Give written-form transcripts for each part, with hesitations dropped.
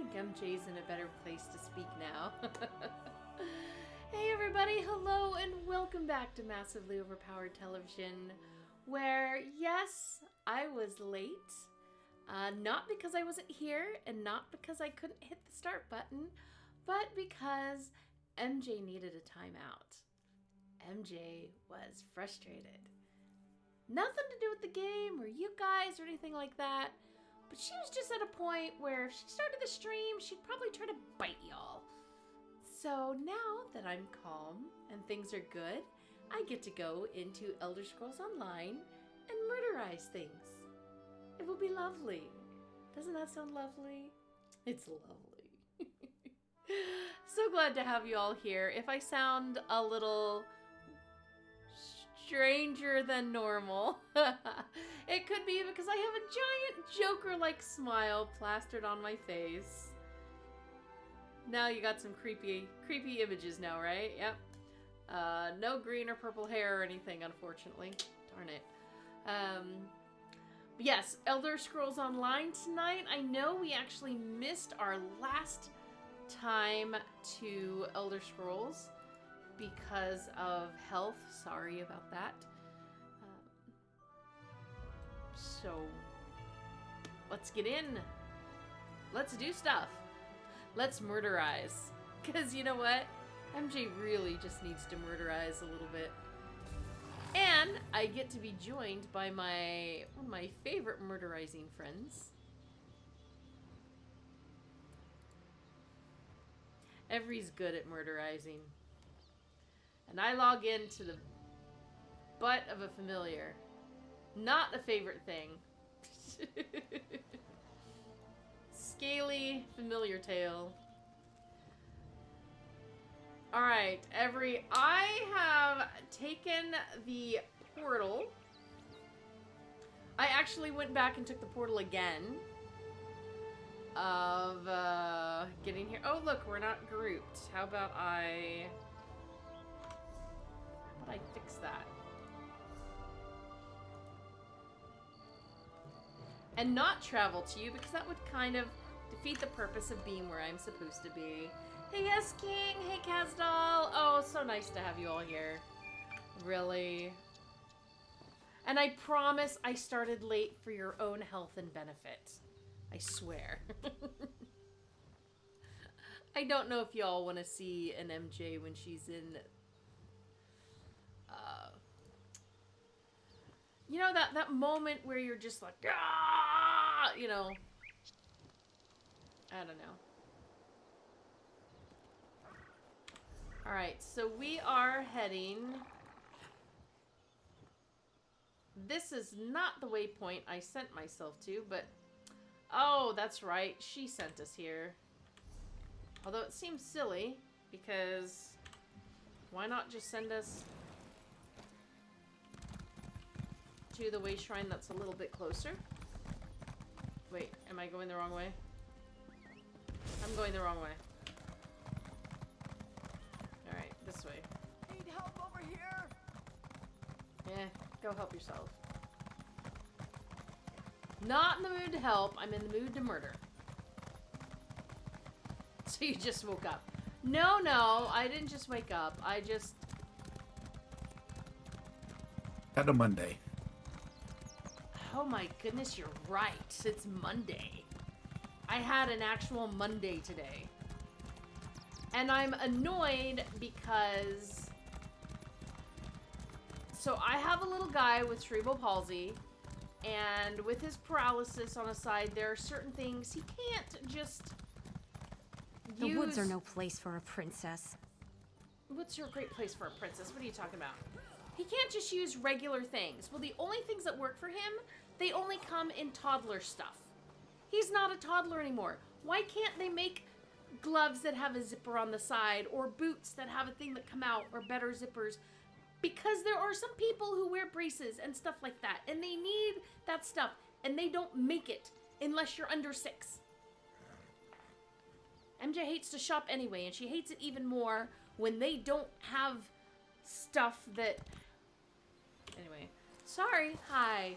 think MJ's in a better place to speak now. Hey everybody, hello and welcome back to Massively Overpowered Television, where, yes, I was late. Not because I wasn't here and not because I couldn't hit the start button, but because MJ needed a timeout. MJ was frustrated. Nothing to do with the game or you guys or anything like that, but she was just at a point where if she started the stream, she'd probably try to bite y'all. So now that I'm calm and things are good, I get to go into Elder Scrolls Online and murderize things. It will be lovely. Doesn't that sound lovely? It's lovely. So glad to have you all here. If I sound a little stranger than normal, it could be because I have a giant Joker-like smile plastered on my face. Now you got some creepy images now, right? Yep. No green or purple hair or anything, unfortunately. Darn it. But yes, Elder Scrolls Online tonight. I know we actually missed our last time to Elder Scrolls because of health. Sorry about that. So, let's get in. Let's do stuff. Let's murderize. Because you know what? MJ really just needs to murderize a little bit. And I get to be joined by one of my favorite murderizing friends. Every's good at murderizing. And I log into the butt of a familiar. Not a favorite thing. Scaly familiar tail. Alright, I have taken the portal. I actually went back and took the portal again. Of getting here. Oh look, we're not grouped. How about I fix that? And not travel to you, because that would kind of defeat the purpose of being where I'm supposed to be. Hey, yes, King. Hey, Kazdal. Oh, so nice to have you all here. Really. And I promise I started late for your own health and benefit. I swear. I don't know if y'all want to see an MJ when she's in... you know, that moment where you're just like, ah, you know. I don't know. Alright, so we are heading... This is not the waypoint I sent myself to, but... Oh, that's right. She sent us here. Although it seems silly, because... Why not just send us... to the way shrine that's a little bit closer? Wait, am I going the wrong way? I'm going the wrong way. Alright, this way. Need help over here? Yeah, go help yourself. Not in the mood to help, I'm in the mood to murder. So you just woke up. No, I didn't just wake up. I just... Had a Monday. Oh my goodness, you're right. It's Monday. I had an actual Monday today. And I'm annoyed because... So I have a little guy with cerebral palsy, and with his paralysis on his side, there are certain things he can't just The woods are no place for a princess. What's your great place for a princess? What are you talking about? He can't just use regular things. Well, the only things that work for him, they only come in toddler stuff. He's not a toddler anymore. Why can't they make gloves that have a zipper on the side, or boots that have a thing that come out, or better zippers? Because there are some people who wear braces and stuff like that, and they need that stuff, and they don't make it unless you're under 6. MJ hates to shop anyway, and she hates it even more when they don't have stuff that... Anyway, sorry, hi.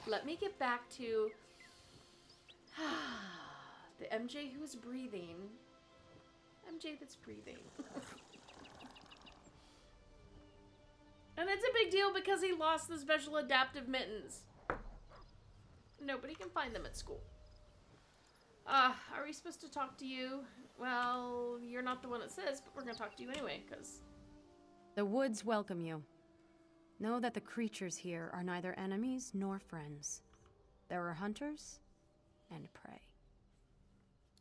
Let me get back to The MJ who's breathing. MJ that's breathing. And it's a big deal because he lost the special adaptive mittens. Nobody can find them at school. Are we supposed to talk to you? Well, you're not the one that says, but we're gonna talk to you anyway, because... The woods welcome you. Know that the creatures here are neither enemies nor friends. There are hunters and prey.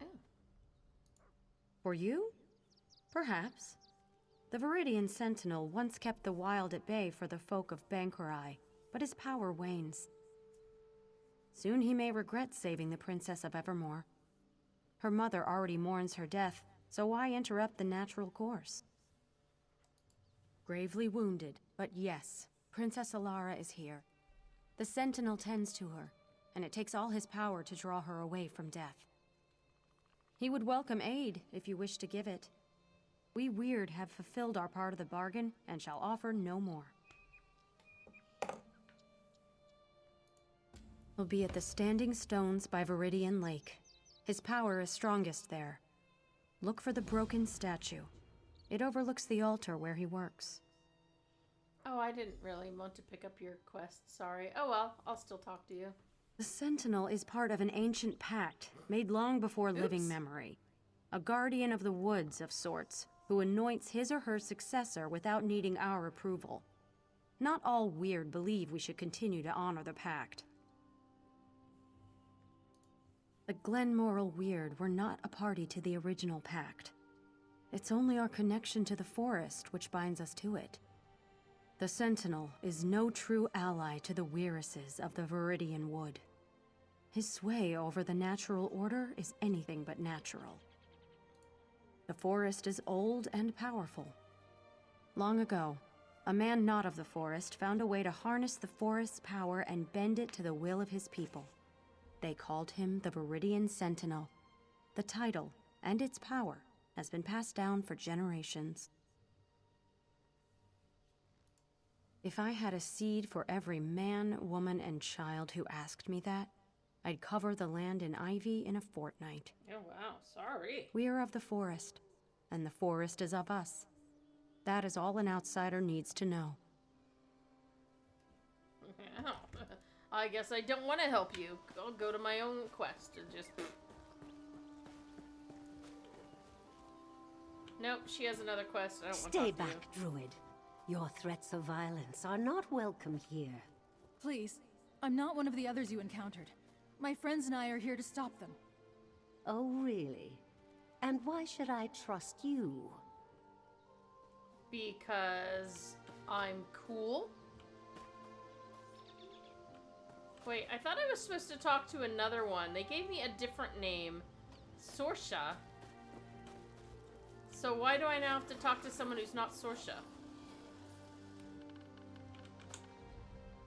Oh. For you? Perhaps. The Viridian Sentinel once kept the wild at bay for the folk of Bankurai, but his power wanes. Soon he may regret saving the Princess of Evermore. Her mother already mourns her death, so why interrupt the natural course? Gravely wounded, but yes, Princess Alara is here. The Sentinel tends to her, and it takes all his power to draw her away from death. He would welcome aid if you wish to give it. We Weird have fulfilled our part of the bargain and shall offer no more. We'll be at the Standing Stones by Viridian Lake. His power is strongest there. Look for the broken statue. It overlooks the altar where he works. Oh, I didn't really want to pick up your quest, sorry. Oh well, I'll still talk to you. The Sentinel is part of an ancient pact, made long before living memory. A guardian of the woods of sorts, who anoints his or her successor without needing our approval. Not all Weird believe we should continue to honor the pact. The Glenmoral Weird were not a party to the original pact. It's only our connection to the forest which binds us to it. The Sentinel is no true ally to the Weirises of the Viridian Wood. His sway over the natural order is anything but natural. The forest is old and powerful. Long ago, a man not of the forest found a way to harness the forest's power and bend it to the will of his people. They called him the Viridian Sentinel. The title and its power has been passed down for generations. If I had a seed for every man, woman, and child who asked me that, I'd cover the land in ivy in a fortnight. Oh wow, sorry. We are of the forest, and the forest is of us. That is all an outsider needs to know. I guess I don't want to help you. I'll go to my own quest and just... Nope, she has another quest. I don't want to Stay talk to back, Druid. Your threats of violence are not welcome here. Please, I'm not one of the others you encountered. My friends and I are here to stop them. Oh, really? And why should I trust you? Because I'm cool? Wait, I thought I was supposed to talk to another one. They gave me a different name. Sorsha. So why do I now have to talk to someone who's not Sorsha?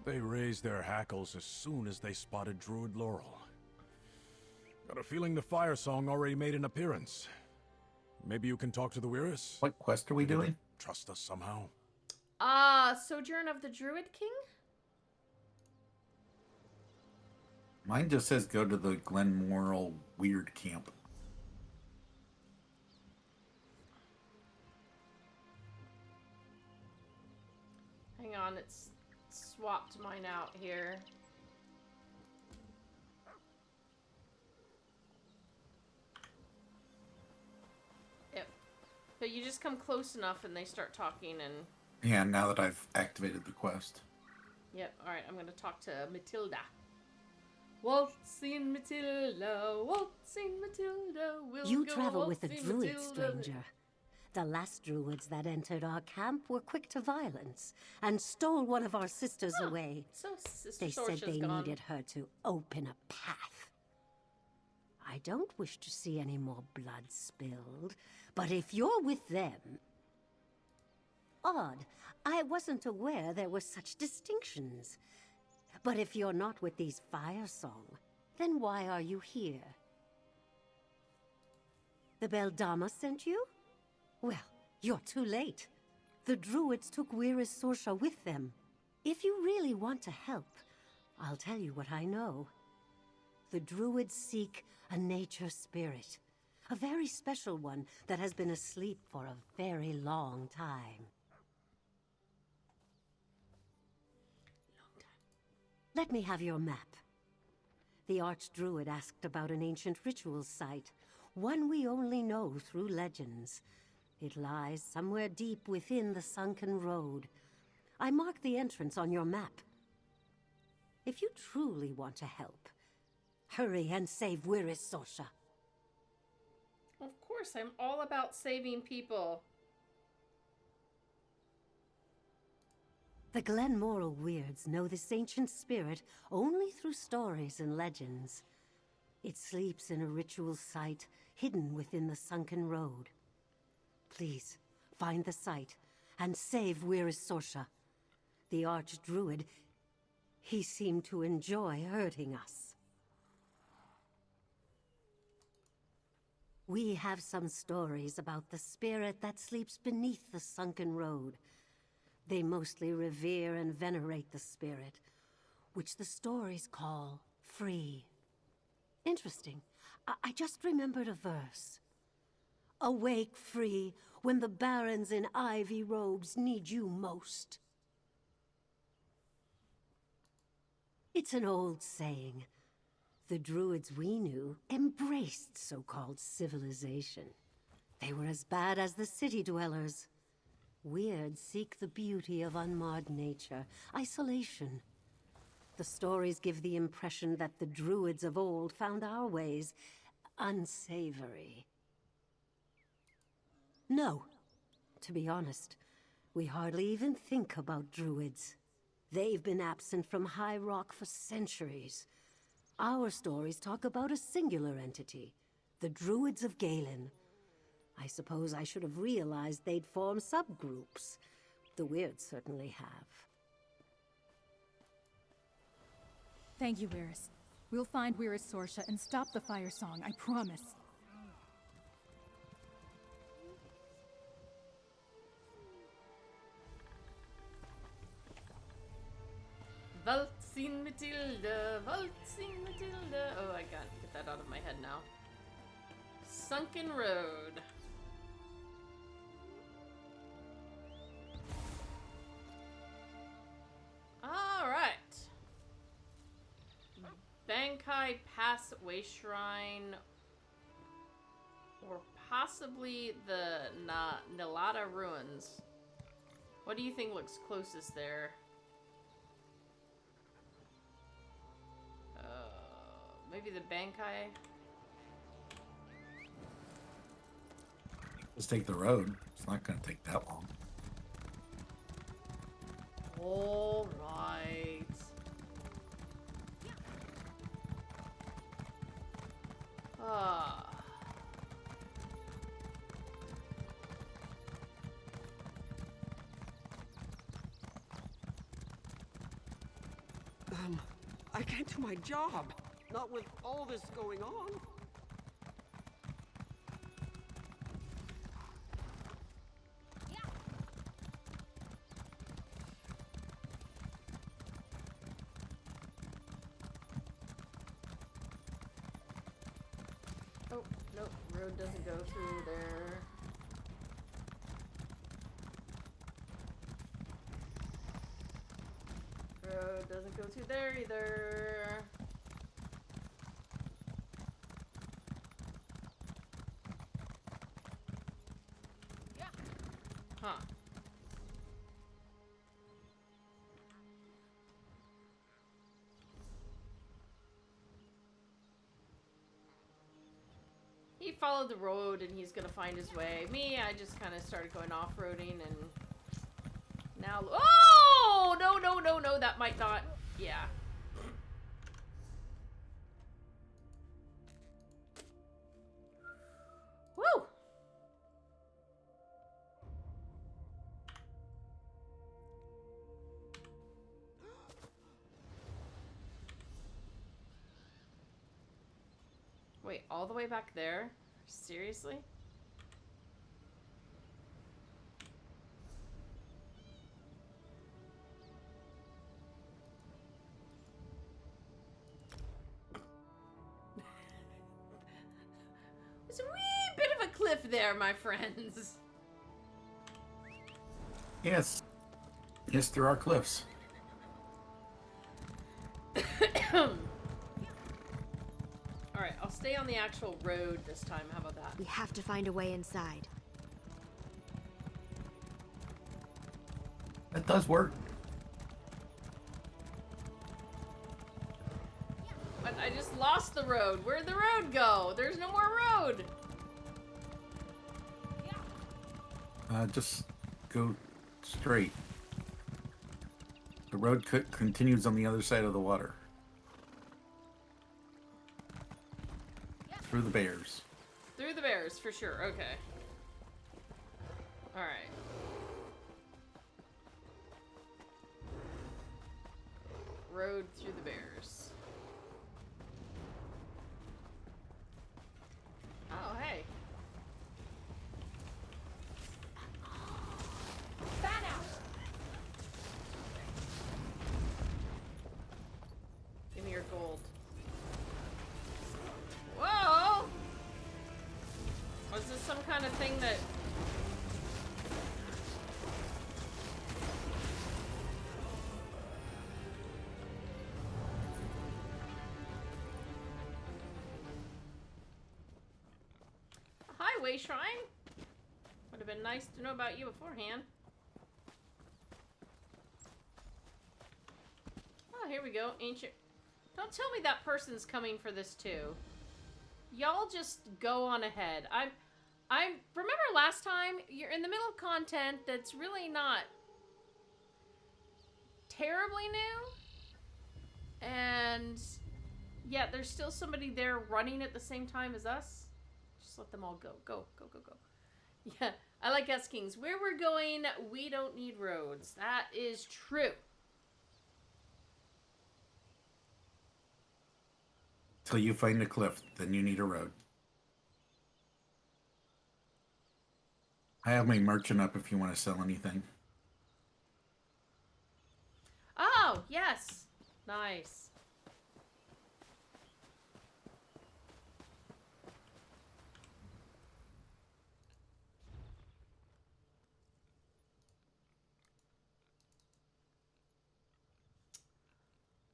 They raised their hackles as soon as they spotted Druid Laurel. Got a feeling the Fire Song already made an appearance. Maybe you can talk to the Weiris? What quest are we doing? Trust us somehow. Sojourn of the Druid King? Mine just says go to the Glenmoral Weird Camp. Hang on, it's swapped mine out here. Yep. But you just come close enough and they start talking and... Yeah, now that I've activated the quest. Yep, alright, I'm gonna talk to Matilda. Waltzing Matilda, waltzing Matilda, we'll You go travel with a waltzing druid, Matilda. stranger. The last druids that entered our camp were quick to violence and stole one of our sisters away. So Sister They said Sorsha's they gone. needed her to open a path. I don't wish to see any more blood spilled, but if you're with them... Odd, I wasn't aware there were such distinctions. But if you're not with these Fire Song, then why are you here? The Beldama sent you? Well, you're too late. The druids took Weiris Sorsha with them. If you really want to help, I'll tell you what I know. the Druids seek a nature spirit. A very special one that has been asleep for a very long time. Let me have your map. The Archdruid asked about an ancient ritual site, one we only know through legends. It lies somewhere deep within the sunken road. I marked the entrance on your map. If you truly want to help, hurry and save Wyris Sorsha. Of course, I'm all about saving people. The Glenmoral Weirds know this ancient spirit only through stories and legends. It sleeps in a ritual site hidden within the sunken road. Please, find the site and save Wyris Sorsha. The Archdruid, he seemed to enjoy hurting us. We have some stories about the spirit that sleeps beneath the sunken road. They mostly revere and venerate the spirit, which the stories call free. Interesting. I just remembered a verse. Awake free when the barons in ivy robes need you most. It's an old saying. The Druids we knew embraced so-called civilization. They were as bad as the city dwellers. Weirds seek the beauty of unmarred nature, isolation. The stories give the impression that the Druids of old found our ways unsavory. No. To be honest, we hardly even think about Druids. They've been absent from High Rock for centuries. Our stories talk about a singular entity, the Druids of Galen. I suppose I should have realized they'd form subgroups. The Weirds certainly have. Thank you, Wyris. We'll find Wyris Sorsha and stop the fire song, I promise. Waltzing Matilda, Waltzing Matilda. Oh, I gotta get that out of my head now. Sunken Road. Alright. Bankai Pass Way Shrine. Or possibly the Nilata Ruins. What do you think looks closest there? Maybe the Bankai? Let's take the road. It's not going to take that long. All right. Ah. I can't do my job. Not with all this going on. Oh, no, road doesn't go through there. Road doesn't go through there either. Huh. He followed the road and he's gonna find his way. Me, I just kind of started going off-roading and now... Oh! No, no, no, no, that might not... Yeah. Woo! Wait, all the way back there? Seriously? there, my friends. Yes. Yes, there are cliffs. Alright, I'll stay on the actual road this time. How about that? We have to find a way inside. That does work. But I just lost the road. Where'd the road go? There's no more road. Just go straight. The road continues on the other side of the water. Through the bears. Through the bears, for sure. Okay. Alright. Road through the bears. Oh, hey. Give me your gold. Whoa! Was this some kind of thing that... Highway shrine? Would have been nice to know about you beforehand. Oh, here we go. Ancient... Don't tell me that person's coming for this too. Y'all just go on ahead. I remember last time, you're in the middle of content that's really not terribly new. And yeah, there's still somebody there running at the same time as us. Just let them all go. Go, go, go, go. Yeah, I like S Kings. Where we're going, we don't need roads. That is true. Till you find a cliff, then you need a road. I have my merchant up if you want to sell anything. Oh, yes. Nice.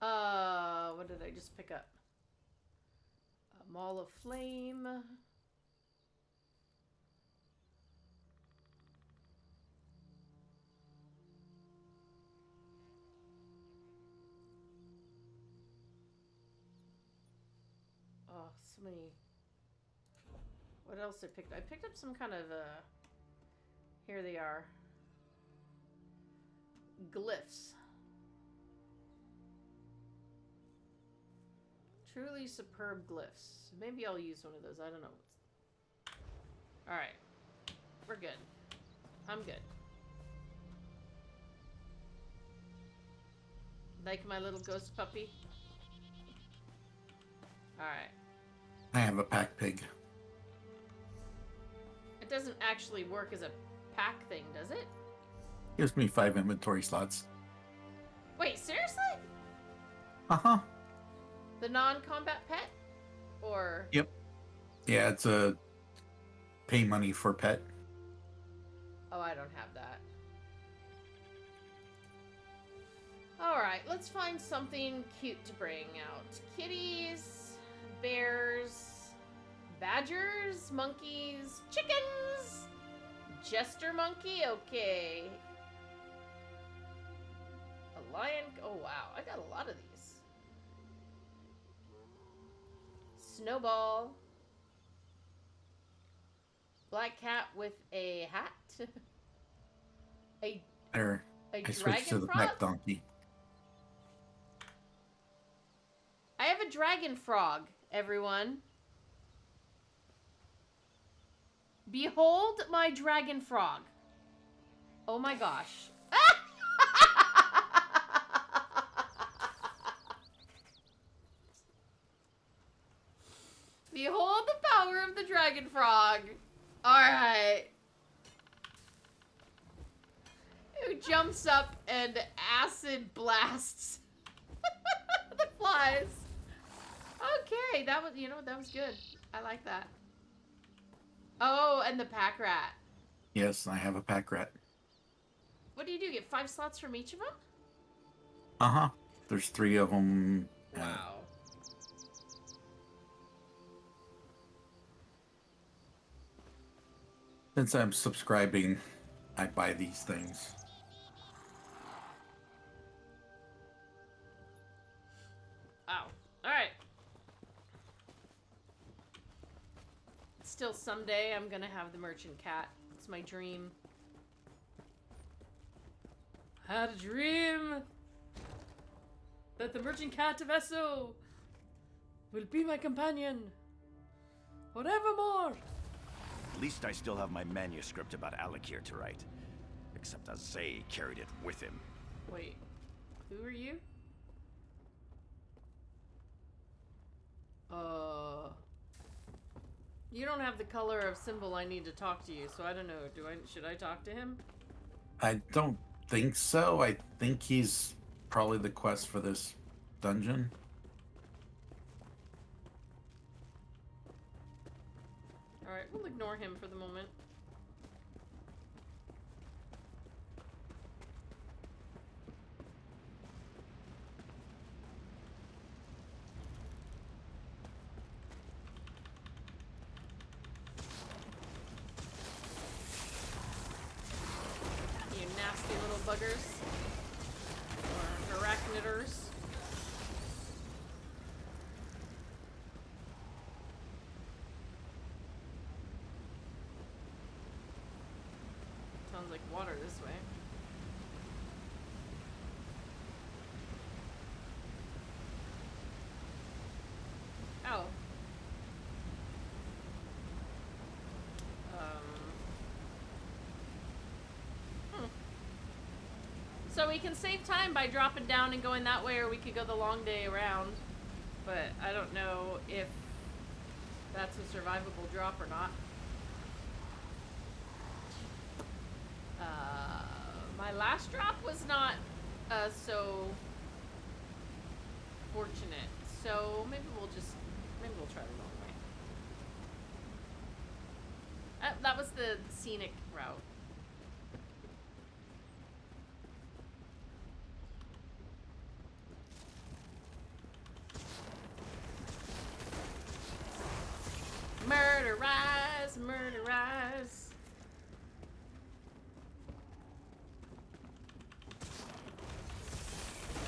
What did I just pick up? A Maul of Flame. Oh, so many. What else I picked? I picked up some kind of, here they are. Glyphs. Truly superb glyphs. Maybe I'll use one of those. I don't know. Alright. We're good. I'm good. Like my little ghost puppy? Alright. I have a pack pig. It doesn't actually work as a pack thing, does it? Gives me 5 inventory slots. Wait, seriously? Uh-huh. The non-combat pet? Or... Yep. Yeah, it's a pay money for pet. Oh, I don't have that. Alright, let's find something cute to bring out. Kitties, bears, badgers, monkeys, chickens, jester monkey, okay. A lion, oh wow, I got a lot of these. Snowball. Black cat with a hat. a There. I dragon switched to the frog? pack donkey. I have a dragon frog, everyone. Behold my dragon frog. Oh my gosh. Behold the power of the dragon frog. Alright. Who jumps up and acid blasts the flies. Okay, that was, that was good. I like that. Oh, and the pack rat. Yes, I have a pack rat. What do? Get 5 slots from each of them? Uh-huh. There's 3 of them. Wow. Since I'm subscribing, I buy these things. Oh. Alright. Still, someday I'm gonna have the merchant cat. It's my dream. I had a dream that the merchant cat of Esso will be my companion forevermore. At least I still have my manuscript about Alakir to write. Except Azay carried it with him. Wait, who are you? You don't have the color of symbol I need to talk to you, so I don't know. Should I talk to him? I don't think so. I think he's probably the quest for this dungeon. Alright, we'll ignore him for the moment. You nasty little buggers. Or arachniders. Sounds like water this way. Oh. So we can save time by dropping down and going that way, or we could go the long day around. But I don't know if that's a survivable drop or not. My last drop was not so fortunate, so maybe we'll try the long way. That was the scenic route. Murderize, murderize.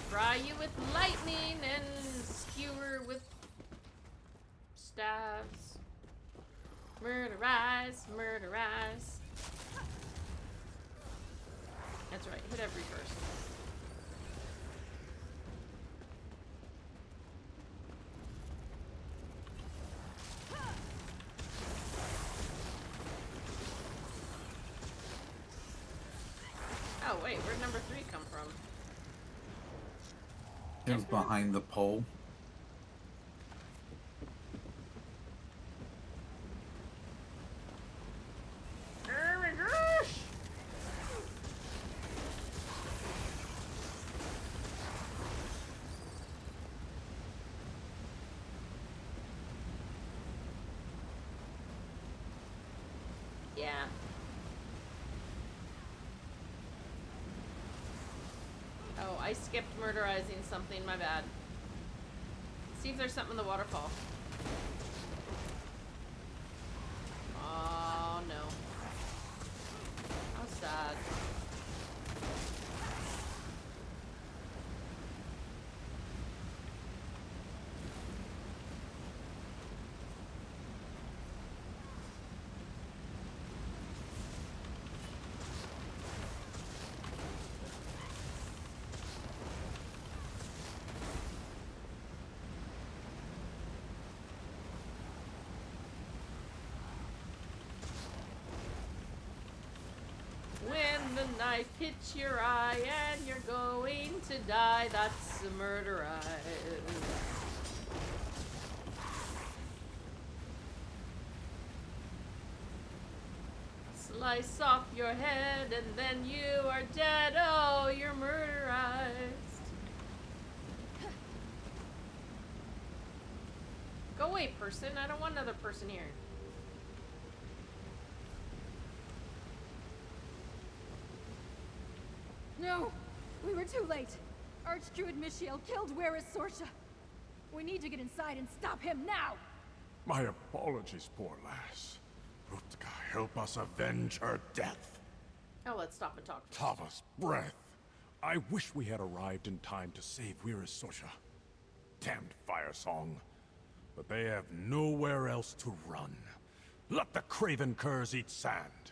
Fry you with lightning and skewer with staves. Murderize, murderize. That's right, hit every first. Oh wait, where'd number 3 come from? It was behind the pole. Oh my gosh! Yeah. Oh, I skipped murderizing something, my bad. See if there's something in the waterfall. Oh no. How sad. When the knife hits your eye and you're going to die, that's a murderize. Slice off your head and then you are dead. Oh, you're murderized. Go away, person. I don't want another person here. No! We were too late! Archdruid Mishael killed Where's Sorsha! We need to get inside and stop him now! My apologies, poor lass. Rutka, help us avenge her death. Oh, let's stop and talk. Tava's breath. I wish we had arrived in time to save Where's Sorsha. Damned Fire Song. But they have nowhere else to run. Let the craven curs eat sand.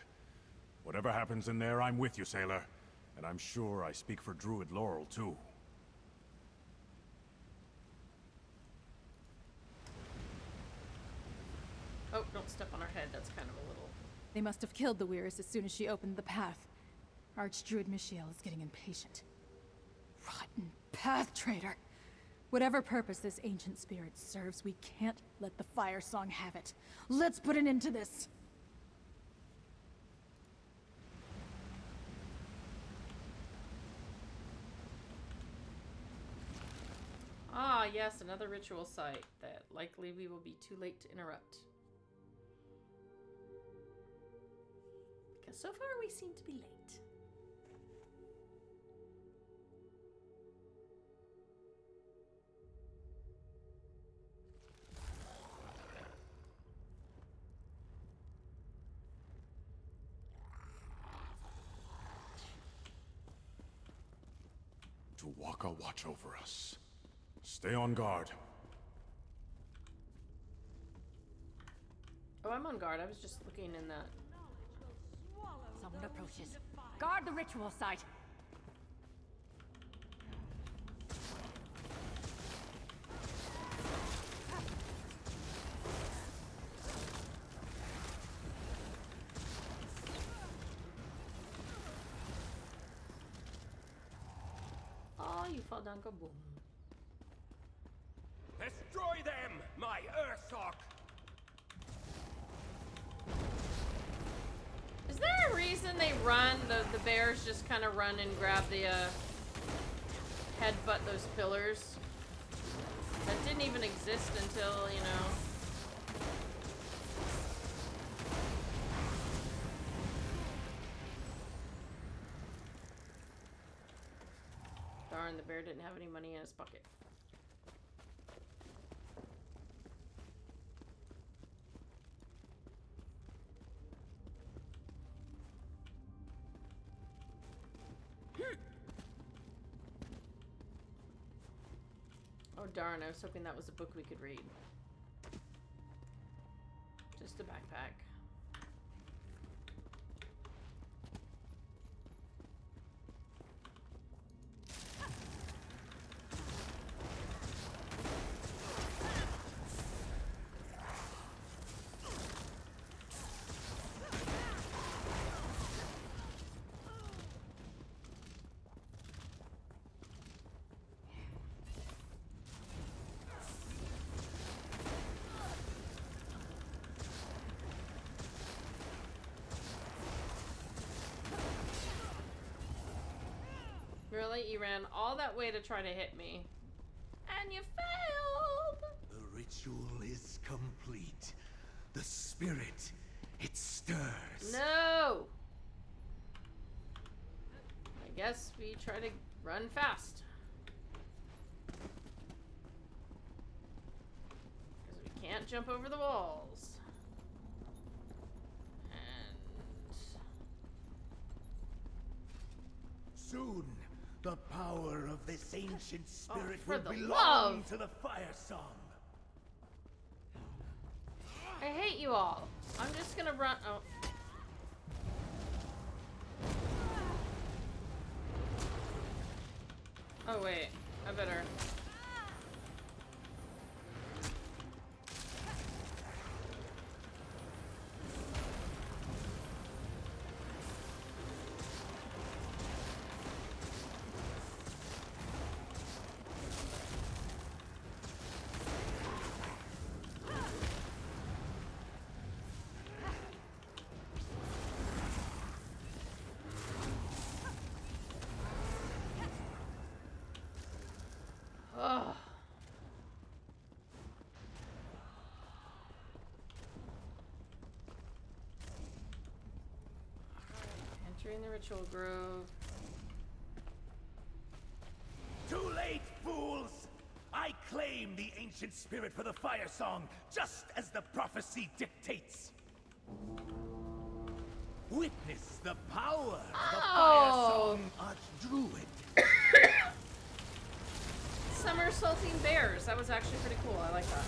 Whatever happens in there, I'm with you, sailor. And I'm sure I speak for Druid Laurel, too. Oh, don't step on her head. That's kind of a little... They must have killed the Weirs as soon as she opened the path. Archdruid Mishael is getting impatient. Rotten path traitor! Whatever purpose this ancient spirit serves, we can't let the Fire Song have it. Let's put an end to this! Ah, yes, another ritual site that likely we will be too late to interrupt. Because so far we seem to be late. Tuwaka watch over us. Stay on guard. Oh, I'm on guard. I was just looking in that. Someone approaches. Guard the ritual site! Oh, you fall down, kaboom. Destroy them, my Ursoc! Is there a reason they run? The bears just kind of run and grab the, headbutt those pillars? That didn't even exist until, you know... Darn, the bear didn't have any money in his pocket. Oh darn, I was hoping that was a book we could read. Just a backpack. Really? You ran all that way to try to hit me. And you failed! The ritual is complete. The spirit, it stirs. No! I guess we try to run fast. Because we can't jump over the walls. And... Soon, the power of this ancient spirit for will the belong love. to the Fire Song. I hate you all. I'm just gonna run. Oh. Oh wait, I better. Ugh. Entering the ritual grove. claim the ancient spirit for the fire song, just as the prophecy dictates. Witness the power of the fire song Archdruid. Somersaulting bears. That was actually pretty cool. I like that.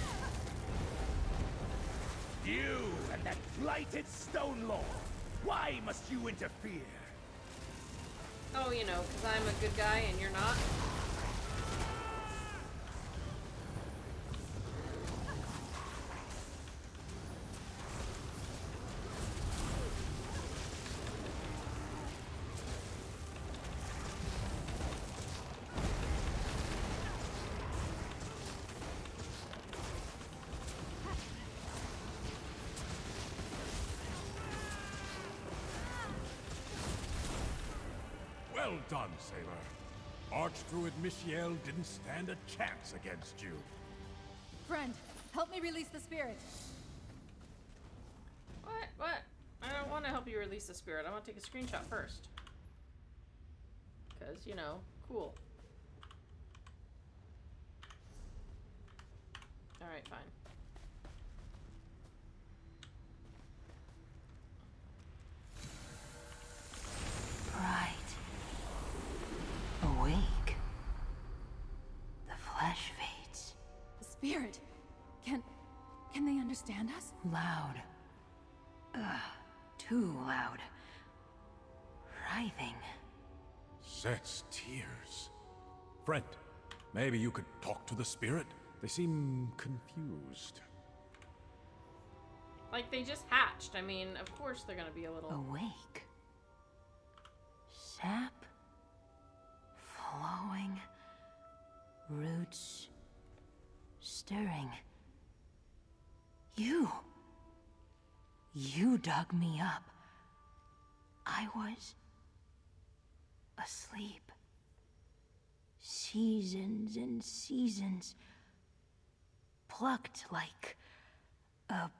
You and that blighted Stone Lord. Why must you interfere? Oh, you know, because I'm a good guy and you're not. Well done, sailor. Archdruid Michiel didn't stand a chance against you. Friend, help me release the spirit. What? I don't want to help you release the spirit. I want to take a screenshot first. Because, you know, cool. Alright, fine. Bright. Awake. The flesh fades. The spirit. Can they understand us? Loud. Too loud. Writhing. Sets tears. Friend, maybe you could talk to the spirit? They seem confused. Like, they just hatched. I mean, of course they're gonna be a little... Awake. Sap. Flowing. Roots. Stirring. You dug me up. I was asleep. Seasons and seasons. Plucked like a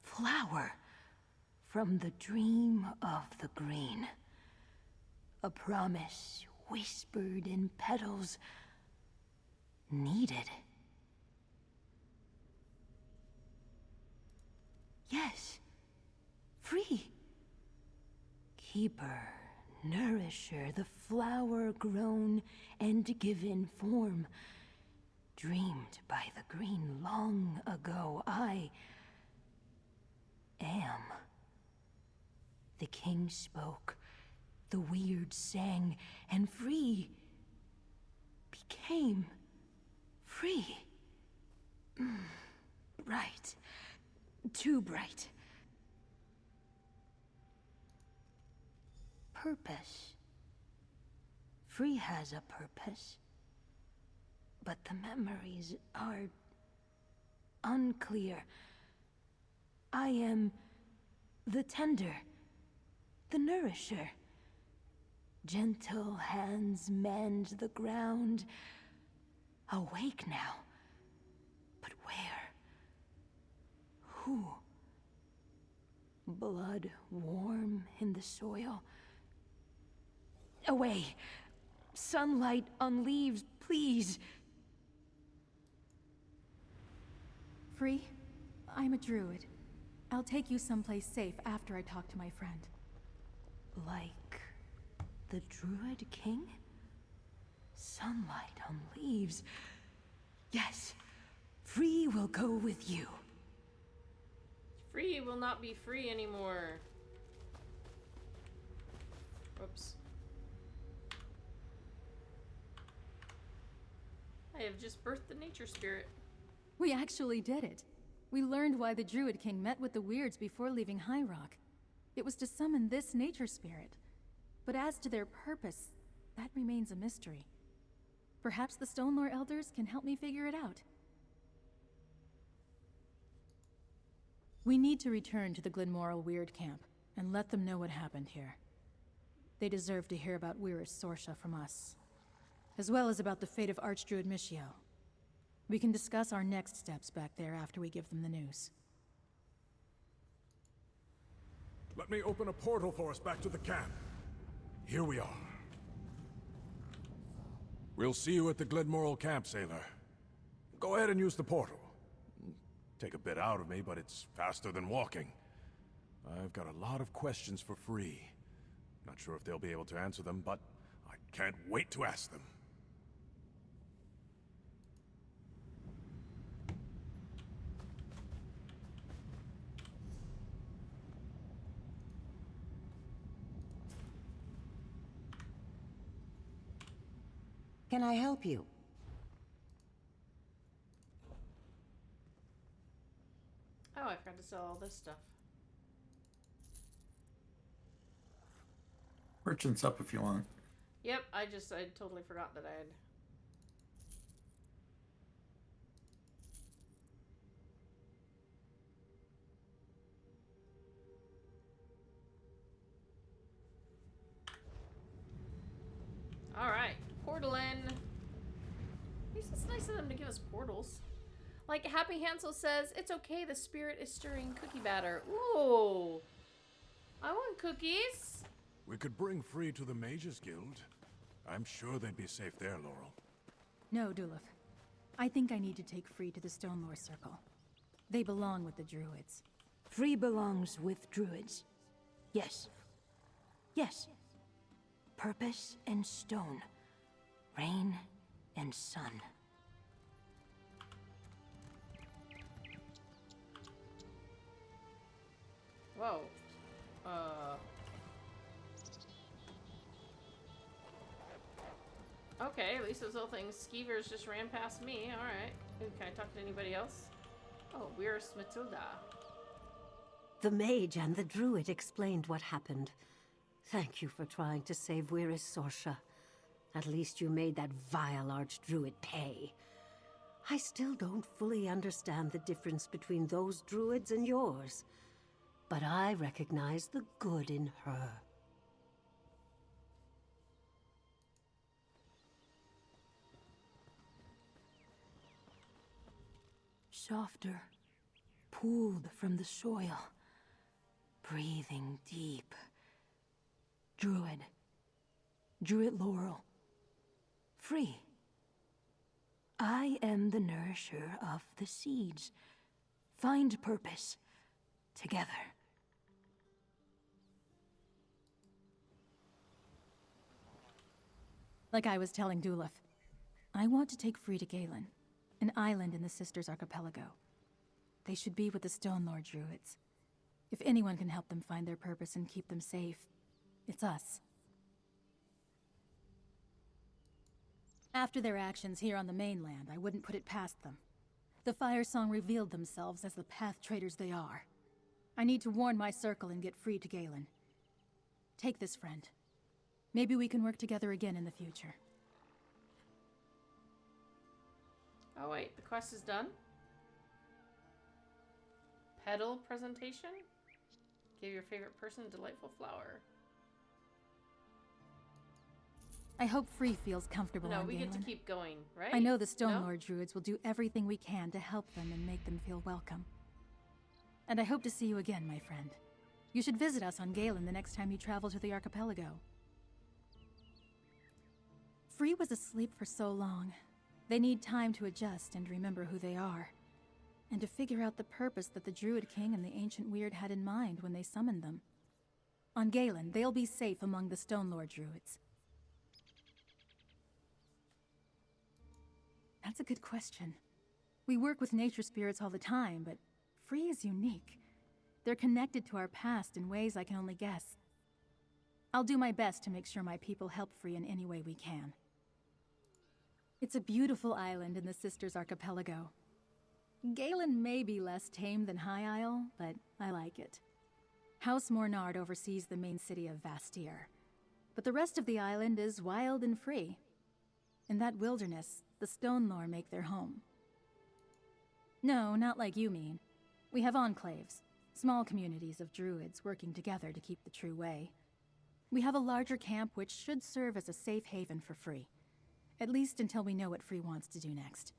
flower from the dream of the green. A promise whispered in petals needed. Yes, free. Keeper, nourisher, the flower grown and given form. Dreamed by the green long ago, I am. The king spoke, the weird sang, and free became free. Bright. Too bright. Purpose. Free has a purpose. But the memories are unclear. I am the tender, the nourisher. Gentle hands mend the ground. Awake now. But where? Who? Blood warm in the soil. Away! Sunlight on leaves, please! Free, I'm a druid. I'll take you someplace safe after I talk to my friend. Like the Druid King? Sunlight on leaves. Yes, Free will go with you. Free will not be free anymore. Whoops. I have just birthed the nature spirit. We actually did it. We learned why the Druid King met with the Weirds before leaving High Rock. It was to summon this nature spirit. But as to their purpose, that remains a mystery. Perhaps the Stonelore Elders can help me figure it out. We need to return to the Glenmoral Weird Camp and let them know what happened here. They deserve to hear about Wyrus Sorsha from us, as well as about the fate of Archdruid Michiel. We can discuss our next steps back there after we give them the news. Let me open a portal for us back to the camp. Here we are. We'll see you at the Glenmoral camp, sailor. Go ahead and use the portal. Take a bit out of me, but it's faster than walking. I've got a lot of questions for Free. Not sure if they'll be able to answer them, but I can't wait to ask them. Can I help you? Oh, I forgot to sell all this stuff. Merchant's up if you want. Yep, I totally forgot that I had. Alright, portal in. At least it's nice of them to give us portals. Like Happy Hansel says, it's okay, the spirit is stirring cookie batter. Ooh! I want cookies! We could bring Free to the Mages Guild. I'm sure they'd be safe there, Laurel. No, Duluth. I think I need to take Free to the Stonelore Circle. They belong with the Druids. Free belongs with Druids. Yes. Yes. Purpose and stone. Rain and sun. Whoa. Okay, at least those little things. Skeevers just ran past me. Alright. Can I talk to anybody else? Oh, Wyrus Matilda. The mage and the druid explained what happened. Thank you for trying to save Wyrus Sorsha. At least you made that vile archdruid pay. I still don't fully understand the difference between those druids and yours, but I recognize the good in her. Softer, pulled from the soil, breathing deep. Druid. Druid Laurel. Free. I am the nourisher of the seeds. Find purpose. Together. Like I was telling Duluth, I want to take Free to Galen, an island in the Sisters Archipelago. They should be with the Stonelore Druids. If anyone can help them find their purpose and keep them safe, it's us. After their actions here on the mainland, I wouldn't put it past them. The Fire Song revealed themselves as the path traders they are. I need to warn my circle and get Free to Galen. Take this, friend. Maybe we can work together again in the future. Oh wait, the quest is done? Petal presentation? Give your favorite person a delightful flower. I hope Free feels comfortable No, on we Galen. get to keep going, right? I know the Stonelore No? Druids will do everything we can to help them and make them feel welcome. And I hope to see you again, my friend. You should visit us on Galen the next time you travel to the archipelago. Free was asleep for so long. They need time to adjust and remember who they are. And to figure out the purpose that the Druid King and the Ancient Weird had in mind when they summoned them. On Galen, they'll be safe among the Stonelore Druids. That's a good question. We work with nature spirits all the time, but Free is unique. They're connected to our past in ways I can only guess. I'll do my best to make sure my people help Free in any way we can. It's a beautiful island in the Sisters Archipelago. Galen may be less tame than High Isle, but I like it. House Mornard oversees the main city of Vastir, but the rest of the island is wild and free. In that wilderness, the Stonelore make their home. No, not like you mean. We have enclaves, small communities of druids working together to keep the true way. We have a larger camp which should serve as a safe haven for Free. At least until we know what Free wants to do next.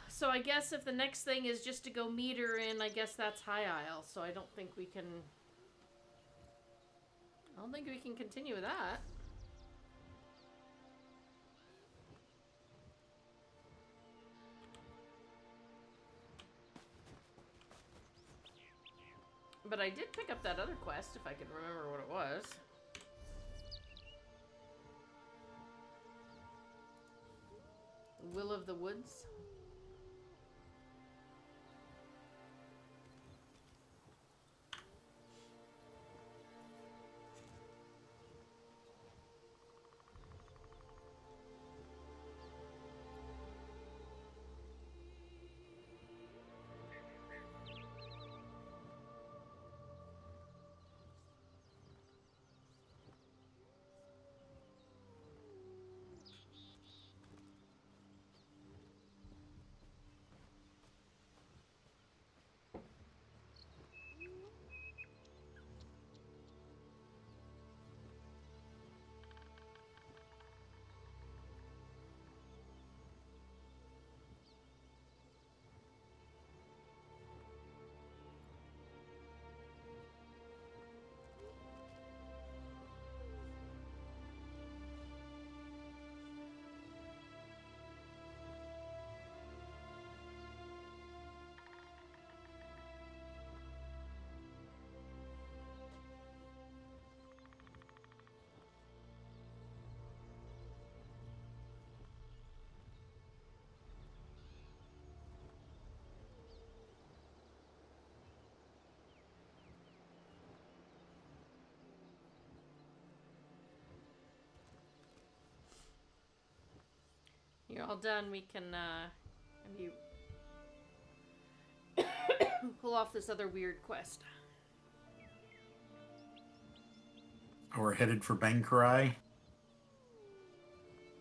So I guess if the next thing is just to go meet her in, I guess that's High Isle, so I don't think we can continue with that. But I did pick up that other quest, if I could remember what it was. Will of the Woods. You're all done. We can, have you pull off this other weird quest. We're headed for Bankarai.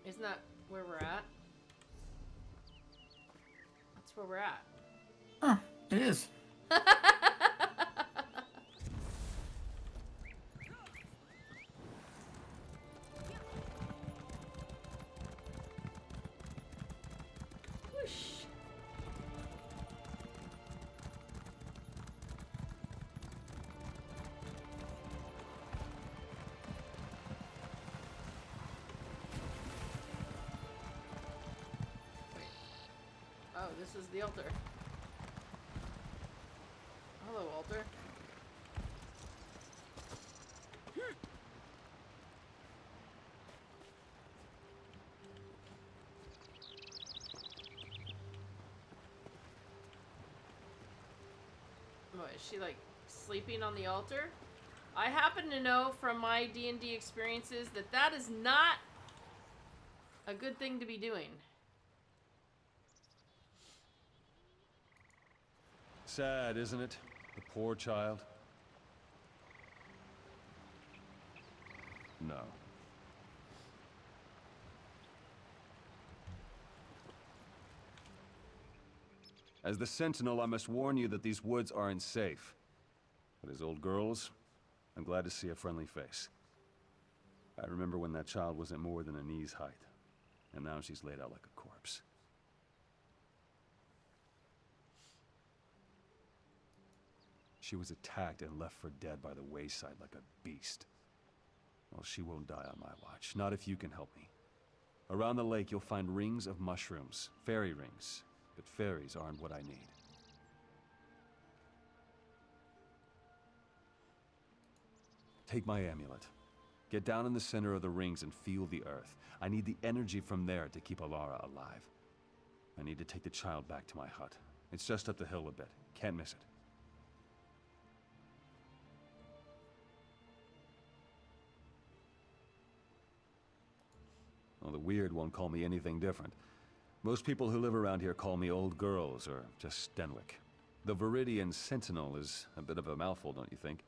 Isn't that where we're at? That's where we're at. Huh, it is. Whoosh. Wait. Oh, this is the altar. Hello, altar. What, is she like sleeping on the altar? I happen to know from my D&D experiences that that is not a good thing to be doing. Sad, isn't it? The poor child. No. As the Sentinel, I must warn you that these woods aren't safe. But as old girls, I'm glad to see a friendly face. I remember when that child wasn't more than a knee's height, and now she's laid out like a corpse. She was attacked and left for dead by the wayside like a beast. Well, she won't die on my watch, not if you can help me. Around the lake, you'll find rings of mushrooms, fairy rings. But fairies aren't what I need. Take my amulet. Get down in the center of the rings and feel the earth. I need the energy from there to keep Alara alive. I need to take the child back to my hut. It's just up the hill a bit. Can't miss it. Well, the Weird won't call me anything different. Most people who live around here call me Old Girls, or just Stenwick. The Viridian Sentinel is a bit of a mouthful, don't you think?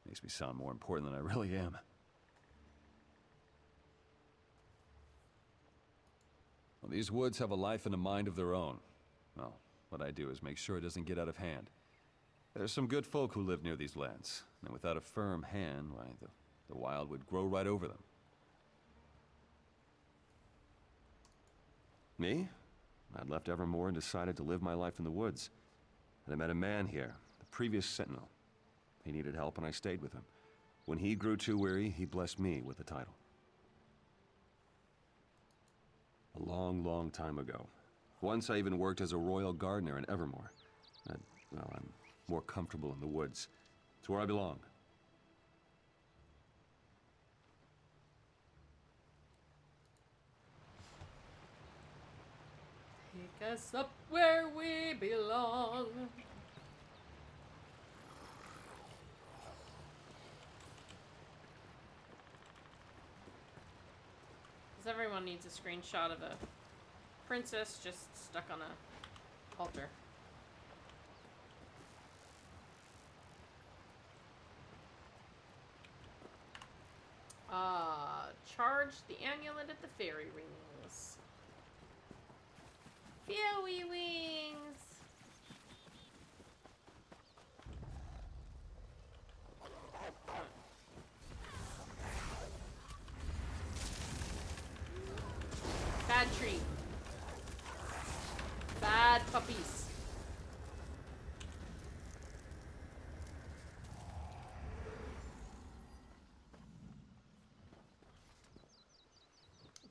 Makes me sound more important than I really am. Well, these woods have a life and a mind of their own. Well, what I do is make sure it doesn't get out of hand. There's some good folk who live near these lands, and without a firm hand, why, the wild would grow right over them. Me? I'd left Evermore and decided to live my life in the woods. And I met a man here, the previous Sentinel. He needed help and I stayed with him. When he grew too weary, he blessed me with the title. A long, long time ago. Once I even worked as a royal gardener in Evermore. Well, I'm more comfortable in the woods. It's where I belong. Take us up where we belong. Because everyone needs a screenshot of a princess just stuck on a altar. Charge the amulet at the fairy rings. Fairy wings! Bad tree. Bad puppies.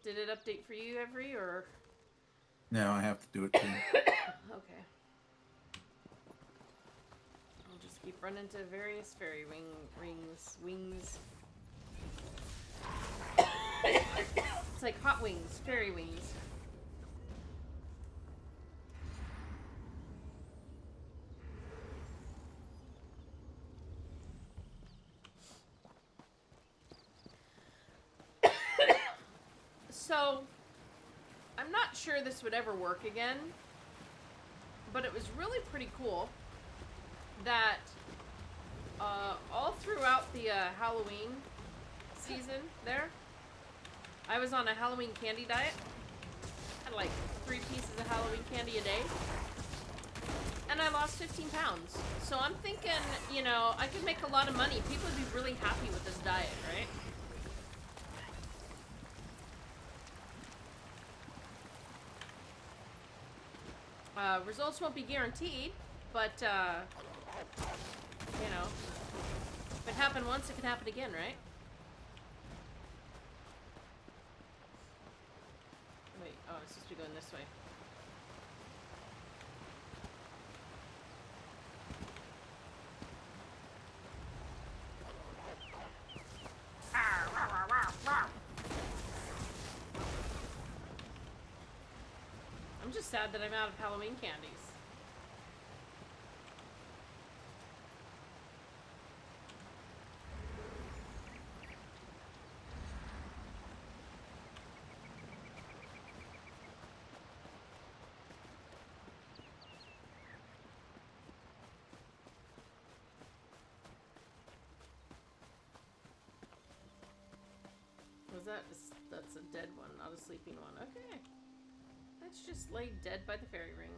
Did it update for you, Every, or? No, I have to do it too. Okay. I'll just keep running to various fairy wings. It's like hot wings, fairy wings. So, I'm not sure this would ever work again, but it was really pretty cool that all throughout the Halloween season there, I was on a Halloween candy diet. Had like 3 pieces of Halloween candy a day. And I lost 15 pounds. So I'm thinking, you know, I could make a lot of money. People would be really happy with this diet, right? Results won't be guaranteed, but, you know, if it happened once, it can happen again, right? Wait, oh, it's supposed to be going this way. I'm just sad that I'm out of Halloween candies. Was that? That's a dead one, not a sleeping one. Okay. Let's just lay dead by the fairy ring.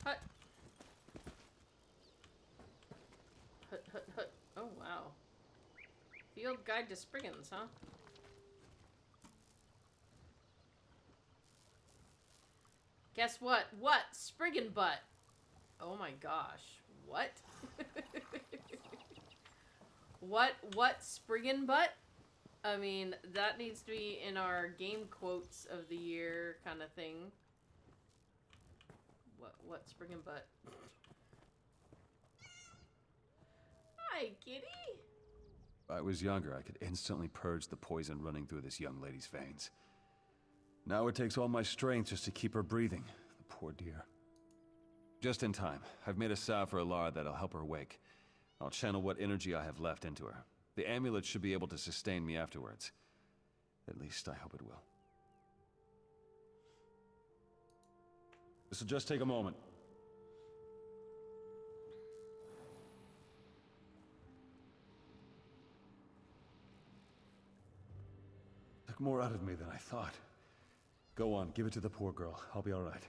Hut. Hut, hut, hut. Oh, wow. Field Guide to Spriggans, huh? Guess what? What? Spriggan butt. Oh my gosh. What? What? Spriggan butt? I mean, that needs to be in our game quotes of the year kind of thing. What Spriggan butt? Hi, kitty. If I was younger, I could instantly purge the poison running through this young lady's veins. Now it takes all my strength just to keep her breathing. The poor dear. Just in time. I've made a salve for Alara that'll help her wake. I'll channel what energy I have left into her. The amulet should be able to sustain me afterwards. At least I hope it will. This'll just take a moment. Took more out of me than I thought. Go on, give it to the poor girl. I'll be all right.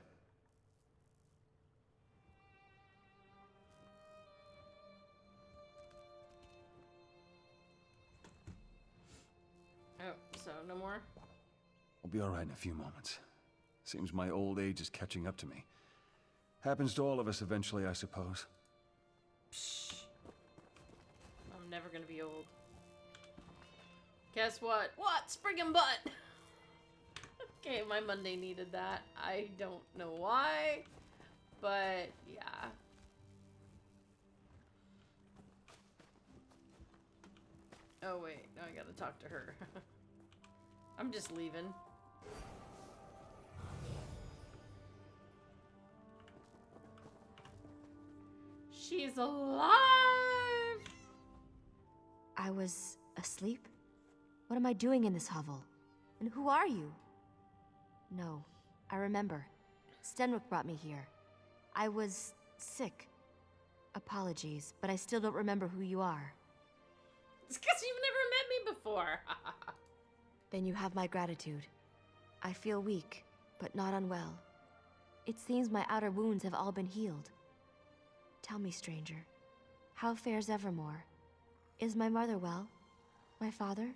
Oh, so no more? I'll be alright in a few moments. Seems my old age is catching up to me. Happens to all of us eventually, I suppose. Psh. I'm never gonna be old. Guess what? What? Spriggin' butt! Okay, my Monday needed that. I don't know why, but yeah. Oh wait, now I gotta talk to her. I'm just leaving. She's alive! I was asleep? What am I doing in this hovel? And who are you? No, I remember. Stenwick brought me here. I was sick. Apologies, but I still don't remember who you are. It's because you've never met me before. Then you have my gratitude. I feel weak, but not unwell. It seems my outer wounds have all been healed. Tell me, stranger, how fares Evermore? Is my mother well? My father?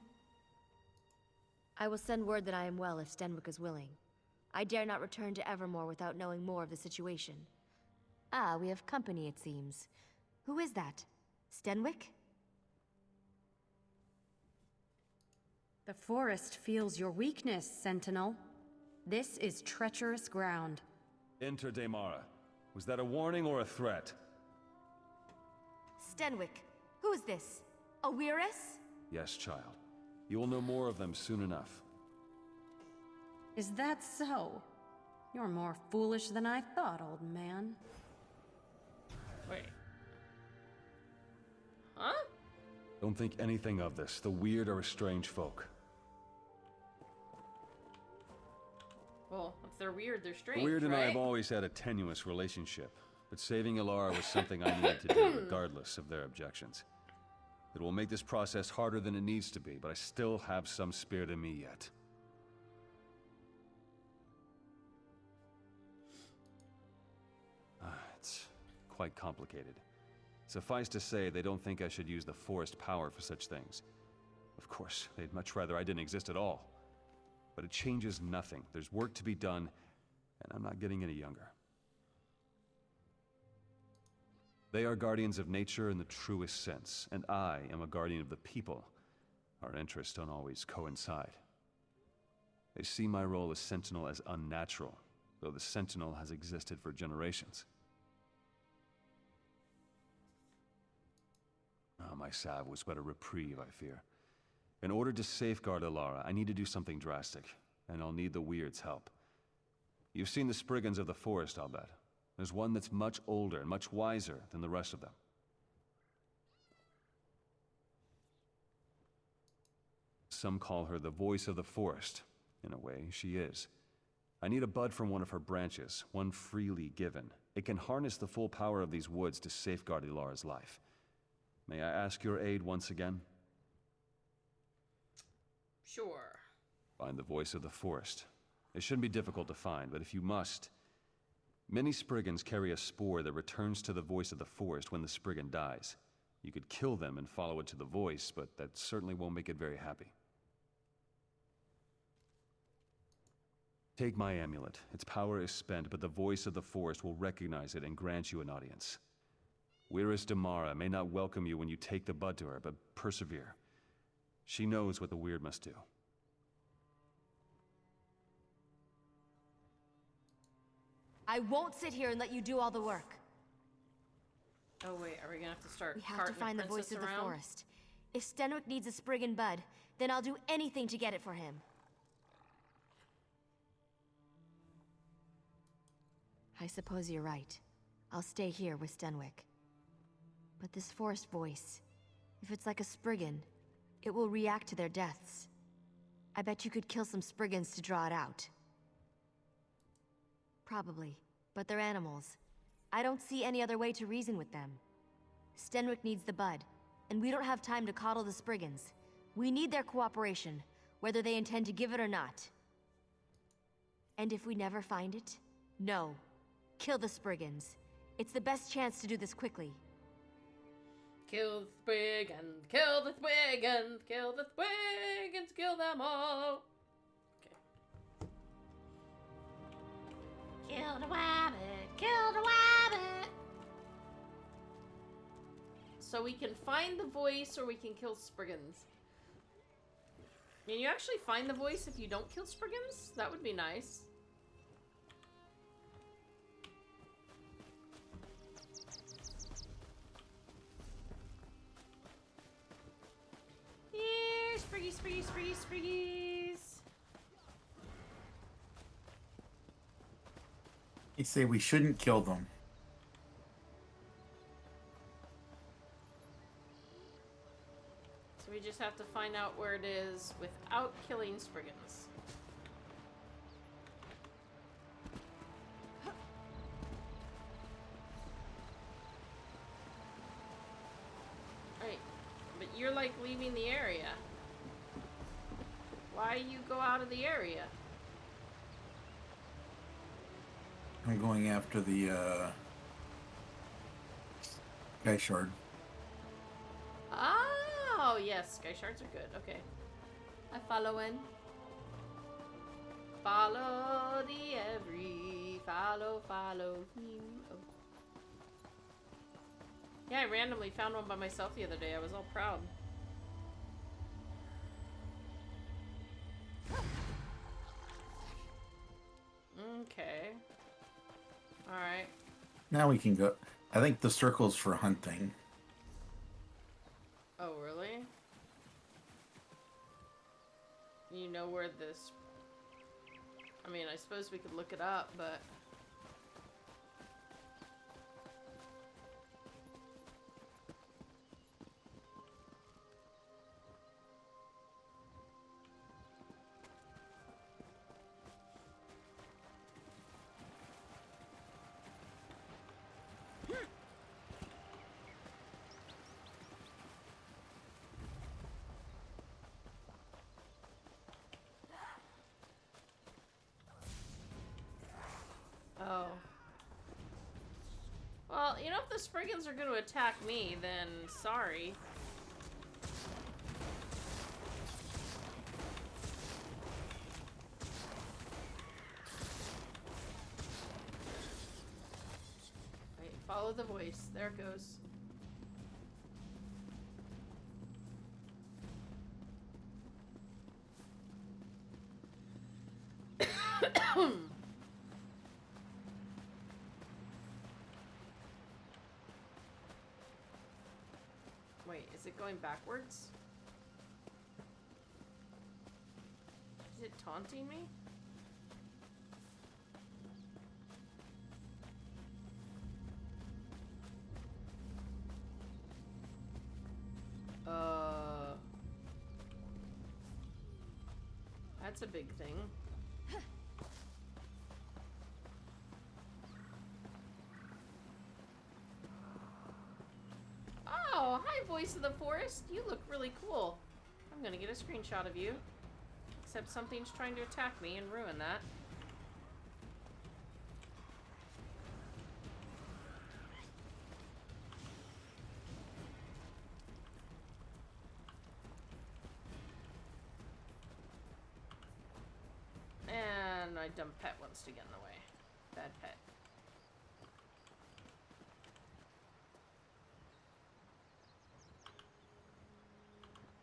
I will send word that I am well if Stenwick is willing. I dare not return to Evermore without knowing more of the situation. Ah, we have company, it seems. Who is that? Stenwick? The forest feels your weakness, Sentinel. This is treacherous ground. Enter Daemara. Was that a warning or a threat? Stenwick, who is this? A Weirus? Yes, child. You will know more of them soon enough. Is that so? You're more foolish than I thought, old man. Wait. Huh? Don't think anything of this. The weird are a strange folk. Well, if they're weird, they're strange, The weird and I right? have always had a tenuous relationship, but saving Ilara was something I needed to do regardless of their objections. It will make this process harder than it needs to be, but I still have some spirit in me yet. It's quite complicated. Suffice to say, they don't think I should use the forest power for such things. Of course, they'd much rather I didn't exist at all. But it changes nothing. There's work to be done, and I'm not getting any younger. They are guardians of nature in the truest sense, and I am a guardian of the people. Our interests don't always coincide. They see my role as Sentinel as unnatural, though the Sentinel has existed for generations. Oh, my salve was but a reprieve, I fear. In order to safeguard Ilara, I need to do something drastic, and I'll need the Weird's help. You've seen the Spriggans of the forest, I'll bet. There's one that's much older and much wiser than the rest of them. Some call her the voice of the forest. In a way, she is. I need a bud from one of her branches, one freely given. It can harness the full power of these woods to safeguard Ilara's life. May I ask your aid once again? Sure. Find the voice of the forest. It shouldn't be difficult to find, but if you must... Many Spriggans carry a spore that returns to the voice of the forest when the Spriggan dies. You could kill them and follow it to the voice, but that certainly won't make it very happy. Take my amulet. Its power is spent, but the voice of the forest will recognize it and grant you an audience. Weirus Daemara may not welcome you when you take the bud to her, but persevere. She knows what the weird must do. I won't sit here and let you do all the work. Oh wait, are we gonna have to start We have carting to find the voice princess of the around? forest. If Stenwick needs a Spriggan bud, then I'll do anything to get it for him. I suppose you're right. I'll stay here with Stenwick. But this forest voice, if it's like a Spriggan, it will react to their deaths. I bet you could kill some Spriggans to draw it out. Probably, but they're animals. I don't see any other way to reason with them. Stenwick needs the bud, and we don't have time to coddle the Spriggans. We need their cooperation, whether they intend to give it or not. And if we never find it, no. Kill the Spriggans. It's the best chance to do this quickly. Kill the Spriggans, kill the Spriggans, kill the Spriggans, kill them all. Okay. Kill the wabbit! Kill the wabbit! So we can find the voice or we can kill Spriggans. Can you actually find the voice if you don't kill Spriggans? That would be nice. Here, Spriggy, Spriggy, Spriggy, Spriggies. You say we shouldn't kill them. So we just have to find out where it is without killing Spriggans. Right, but you're like leaving the area. Why you go out of the area? I'm going after the Sky Shard. Oh, yes. Sky shards are good. Okay. I follow in. Follow the every. Follow him. Oh. Yeah, I randomly found one by myself the other day. I was all proud. Okay. Alright. Now we can go. I think the circle's for hunting. Oh, really? You know where this... I mean, I suppose we could look it up, but... Oh. Well, you know, if the Spriggans are going to attack me, then sorry. Wait, follow the voice. There it goes. Wait, is it going backwards? Is it taunting me? That's a big thing. Oh, hi, Voice of the Forest. You look really cool. I'm gonna get a screenshot of you. Except something's trying to attack me and ruin that. And my dumb pet wants to get in the way. Bad pet.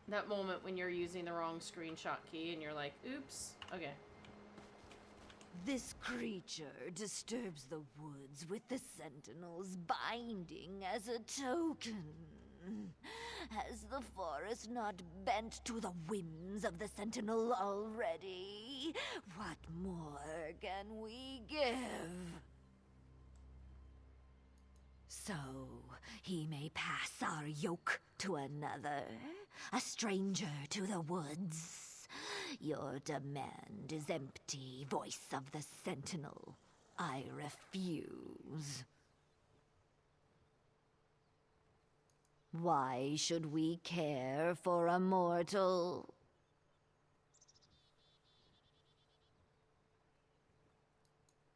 That moment when you're using the wrong screenshot key and you're like, oops. Okay. This creature disturbs the woods with the Sentinel's binding as a token. Has the forest not bent to the whims of the Sentinel already? What more can we give? So, he may pass our yoke to another, a stranger to the woods. Your demand is empty, Voice of the Sentinel. I refuse. Why should we care for a mortal?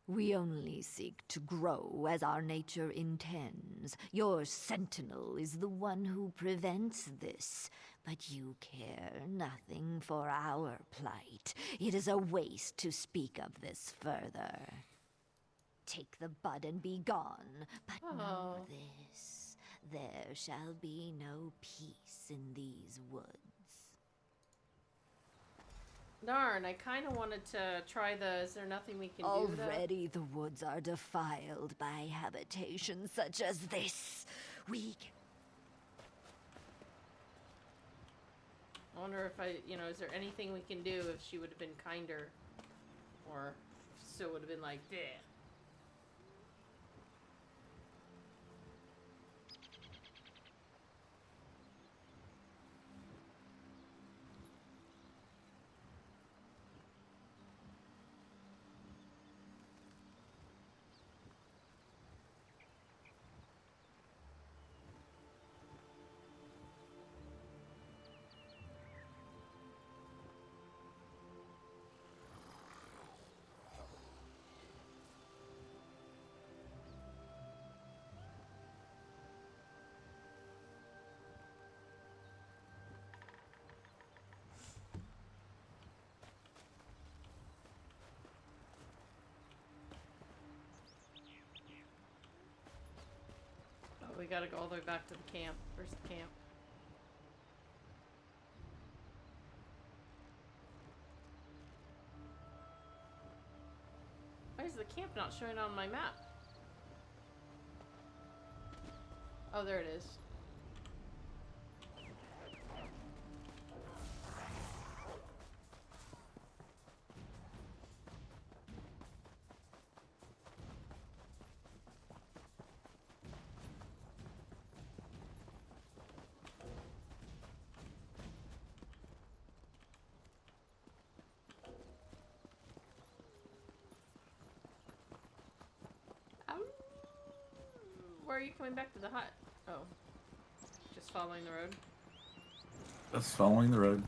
We only seek to grow as our nature intends. Your Sentinel is the one who prevents this, but you care nothing for our plight. It is a waste to speak of this further. take the bud and be gone. But know Oh. this, there shall be no peace in these woods. Darn, I kind of wanted to try the, is there nothing we can do Already the woods are defiled by habitations such as this. We I wonder if is there anything we can do if she would have been kinder? Or still would have been like, bleh. Oh, we gotta go all the way back to the camp. Where's the camp? Why is the camp not showing on my map? Oh, there it is. Where are you coming back to the hut? Oh. Just following the road? Just following the road.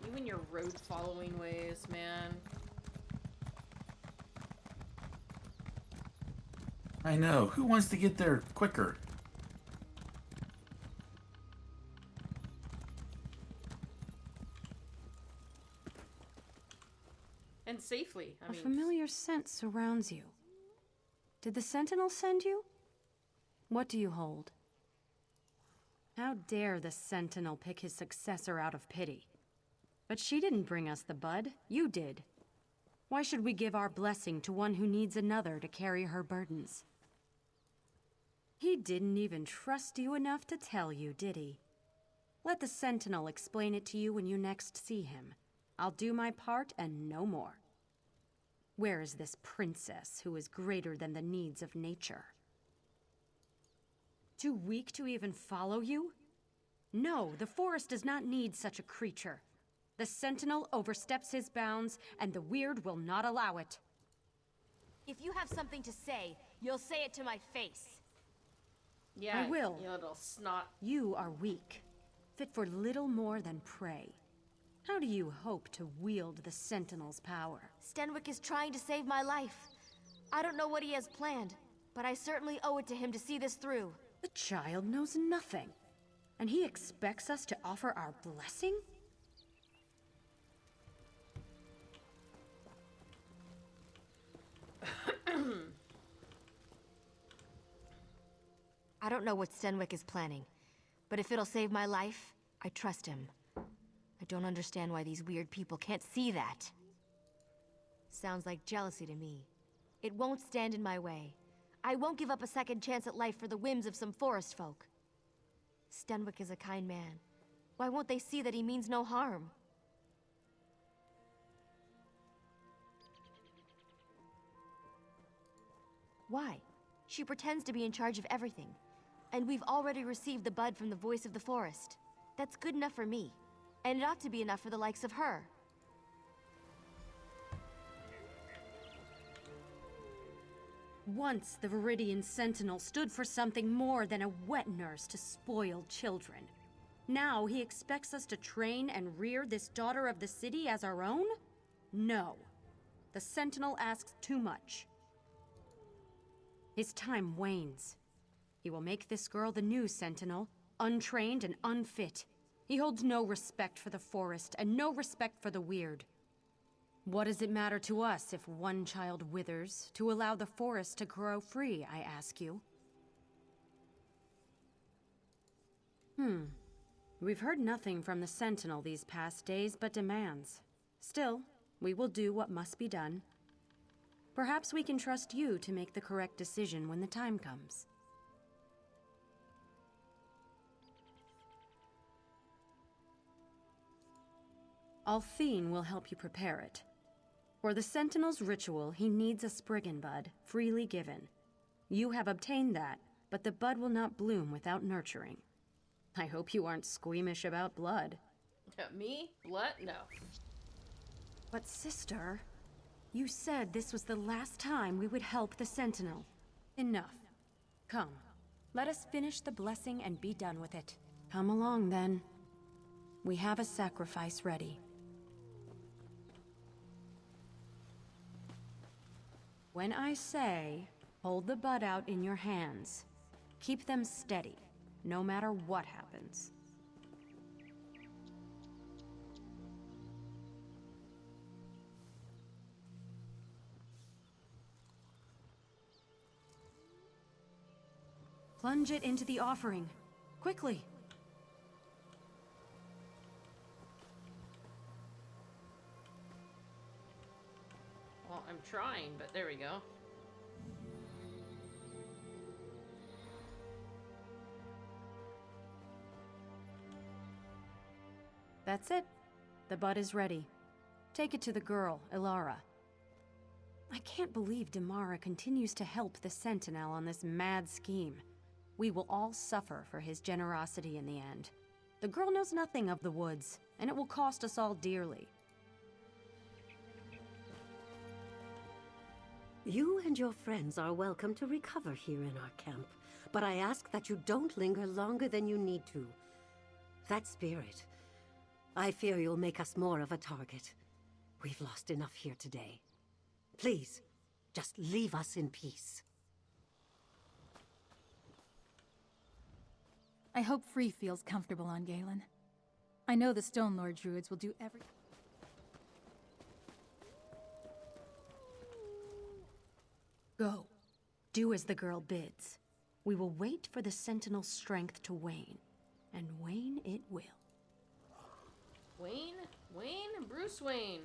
You and your road following ways, man. I know. Who wants to get there quicker? And safely. I A mean, familiar scent surrounds you. Did the Sentinel send you? What do you hold? How dare the Sentinel pick his successor out of pity? But she didn't bring us the bud. You did. Why should we give our blessing to one who needs another to carry her burdens? He didn't even trust you enough to tell you, did he? Let the Sentinel explain it to you when you next see him. I'll do my part and no more. Where is this princess who is greater than the needs of nature? Too weak to even follow you? No, the forest does not need such a creature. The Sentinel oversteps his bounds, and the Weird will not allow it. If you have something to say, you'll say it to my face. yeah, I will. You little snot. You are weak, fit for little more than prey. How do you hope to wield the Sentinel's power? Stenwick is trying to save my life. I don't know what he has planned, but I certainly owe it to him to see this through. The child knows nothing, and he expects us to offer our blessing? I don't know what Stenwick is planning, but if it'll save my life, I trust him. I don't understand why these weird people can't see that. Sounds like jealousy to me. It won't stand in my way. I won't give up a second chance at life for the whims of some forest folk. Stenwick is a kind man. Why won't they see that he means no harm? Why? She pretends to be in charge of everything. And we've already received the bud from the voice of the forest. That's good enough for me. And it ought to be enough for the likes of her. Once the Viridian Sentinel stood for something more than a wet nurse to spoil children. Now he expects us to train and rear this daughter of the city as our own? No. The Sentinel asks too much. His time wanes. He will make this girl the new Sentinel, untrained and unfit. He holds no respect for the forest and no respect for the Weird. What does it matter to us if one child withers to allow the forest to grow free, I ask you? We've heard nothing from the Sentinel these past days but demands. Still, we will do what must be done. Perhaps we can trust you to make the correct decision when the time comes. Althine will help you prepare it. For the Sentinel's ritual, he needs a Spriggan bud, freely given. You have obtained that, but the bud will not bloom without nurturing. I hope you aren't squeamish about blood. Me? Blood? No. But sister, you said this was the last time we would help the Sentinel. Enough. Come, let us finish the blessing and be done with it. Come along, then. We have a sacrifice ready. When I say, hold the bud out in your hands, keep them steady, no matter what happens. Plunge it into the offering. Quickly. Well, I'm trying, but there we go. That's it. The bud is ready. Take it to the girl, Ilara. I can't believe Damara continues to help the Sentinel on this mad scheme. We will all suffer for his generosity in the end. The girl knows nothing of the woods, and it will cost us all dearly. You and your friends are welcome to recover here in our camp, but I ask that you don't linger longer than you need to. That spirit, I fear you'll make us more of a target. We've lost enough here today. Please, just leave us in peace. I hope Free feels comfortable on Galen. I know the Stone Lord Druids will do everything. Go. Do as the girl bids. We will wait for the Sentinel's strength to wane. And wane it will. Wayne? Wayne? Bruce Wayne.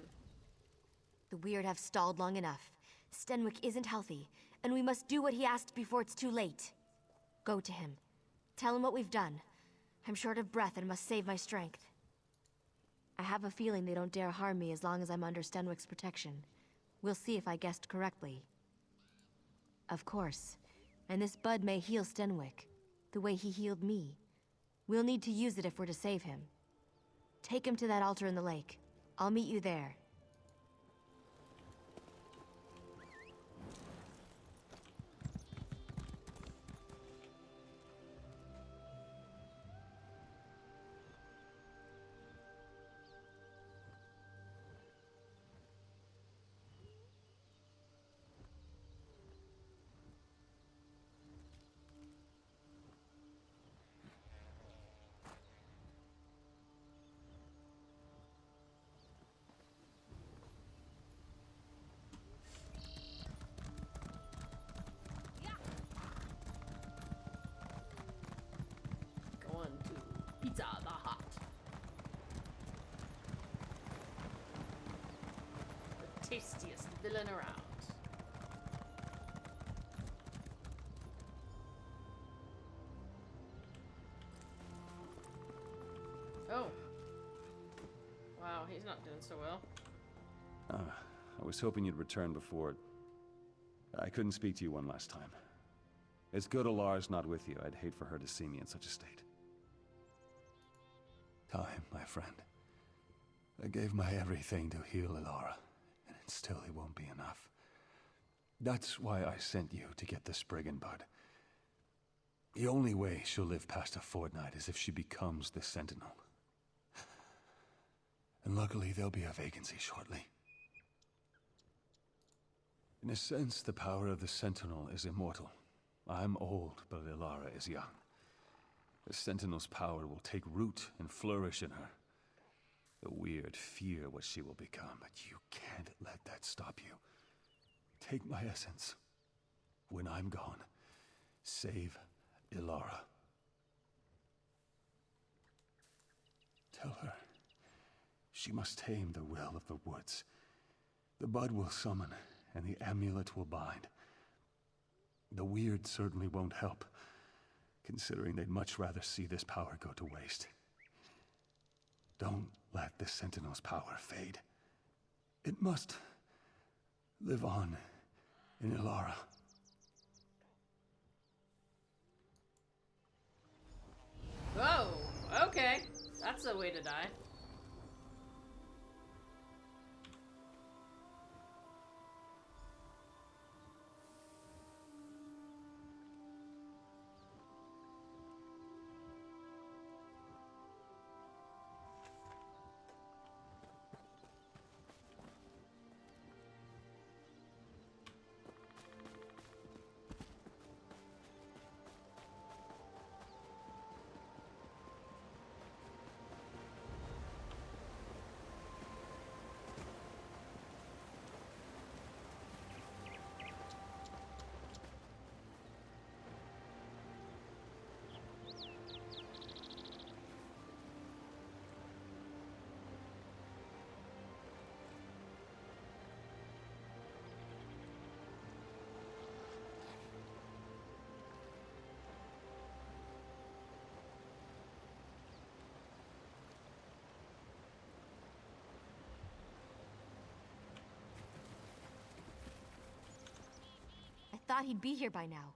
The Weird have stalled long enough. Stenwick isn't healthy, and we must do what he asked before it's too late. Go to him. Tell him what we've done. I'm short of breath and must save my strength. I have a feeling they don't dare harm me as long as I'm under Stenwick's protection. We'll see if I guessed correctly. Of course. And this bud may heal Stenwick, the way he healed me. We'll need to use it if we're to save him. Take him to that altar in the lake. I'll meet you there. Going to Pizza the Hut. The tastiest villain around. Oh. Wow, he's not doing so well. I was hoping you'd return before... I couldn't speak to you one last time. It's good Alar's not with you. I'd hate for her to see me in such a state. Time, my friend. I gave my everything to heal Ilara, and still it won't be enough. That's why I sent you to get the Spriggan bud. The only way she'll live past a fortnight is if she becomes the Sentinel. And luckily there'll be a vacancy shortly. In a sense, the power of the Sentinel is immortal. I'm old, but Ilara is young. The Sentinel's power will take root and flourish in her. The weird fear what she will become, but you can't let that stop you. Take my essence. When I'm gone, save Ilara. Tell her she must tame the will of the woods. The bud will summon, and the amulet will bind. The weird certainly won't help, considering they'd much rather see this power go to waste. Don't let the Sentinel's power fade. It must live on in Ilara. Whoa, okay. That's a way to die. I thought he'd be here by now.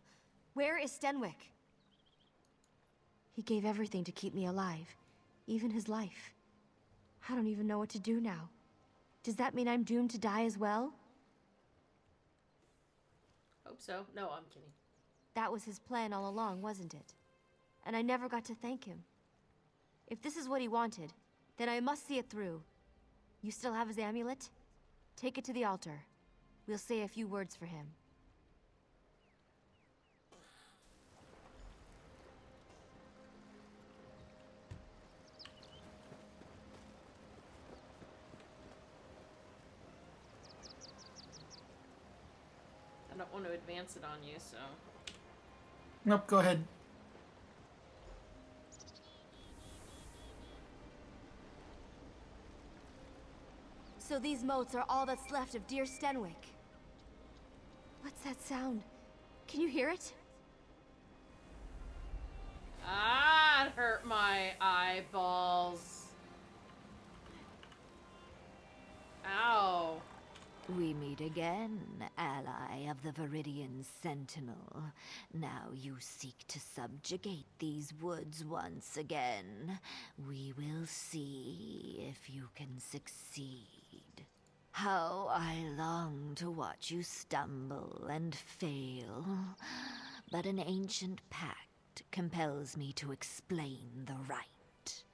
Where is Stenwick? He gave everything to keep me alive, even his life. I don't even know what to do now. Does that mean I'm doomed to die as well? Hope so. No, I'm kidding. That was his plan all along, wasn't it? And I never got to thank him. If this is what he wanted, then I must see it through. You still have his amulet? Take it to the altar. We'll say a few words for him. I don't want to advance it on you, so... Nope, go ahead. So these motes are all that's left of dear Stenwick. What's that sound? Can you hear it? Ah, it hurt my eyeballs. Ow. We meet again, ally of the Viridian Sentinel. Now you seek to subjugate these woods once again. We will see if you can succeed. How I long to watch you stumble and fail. But an ancient pact compels me to explain the rite.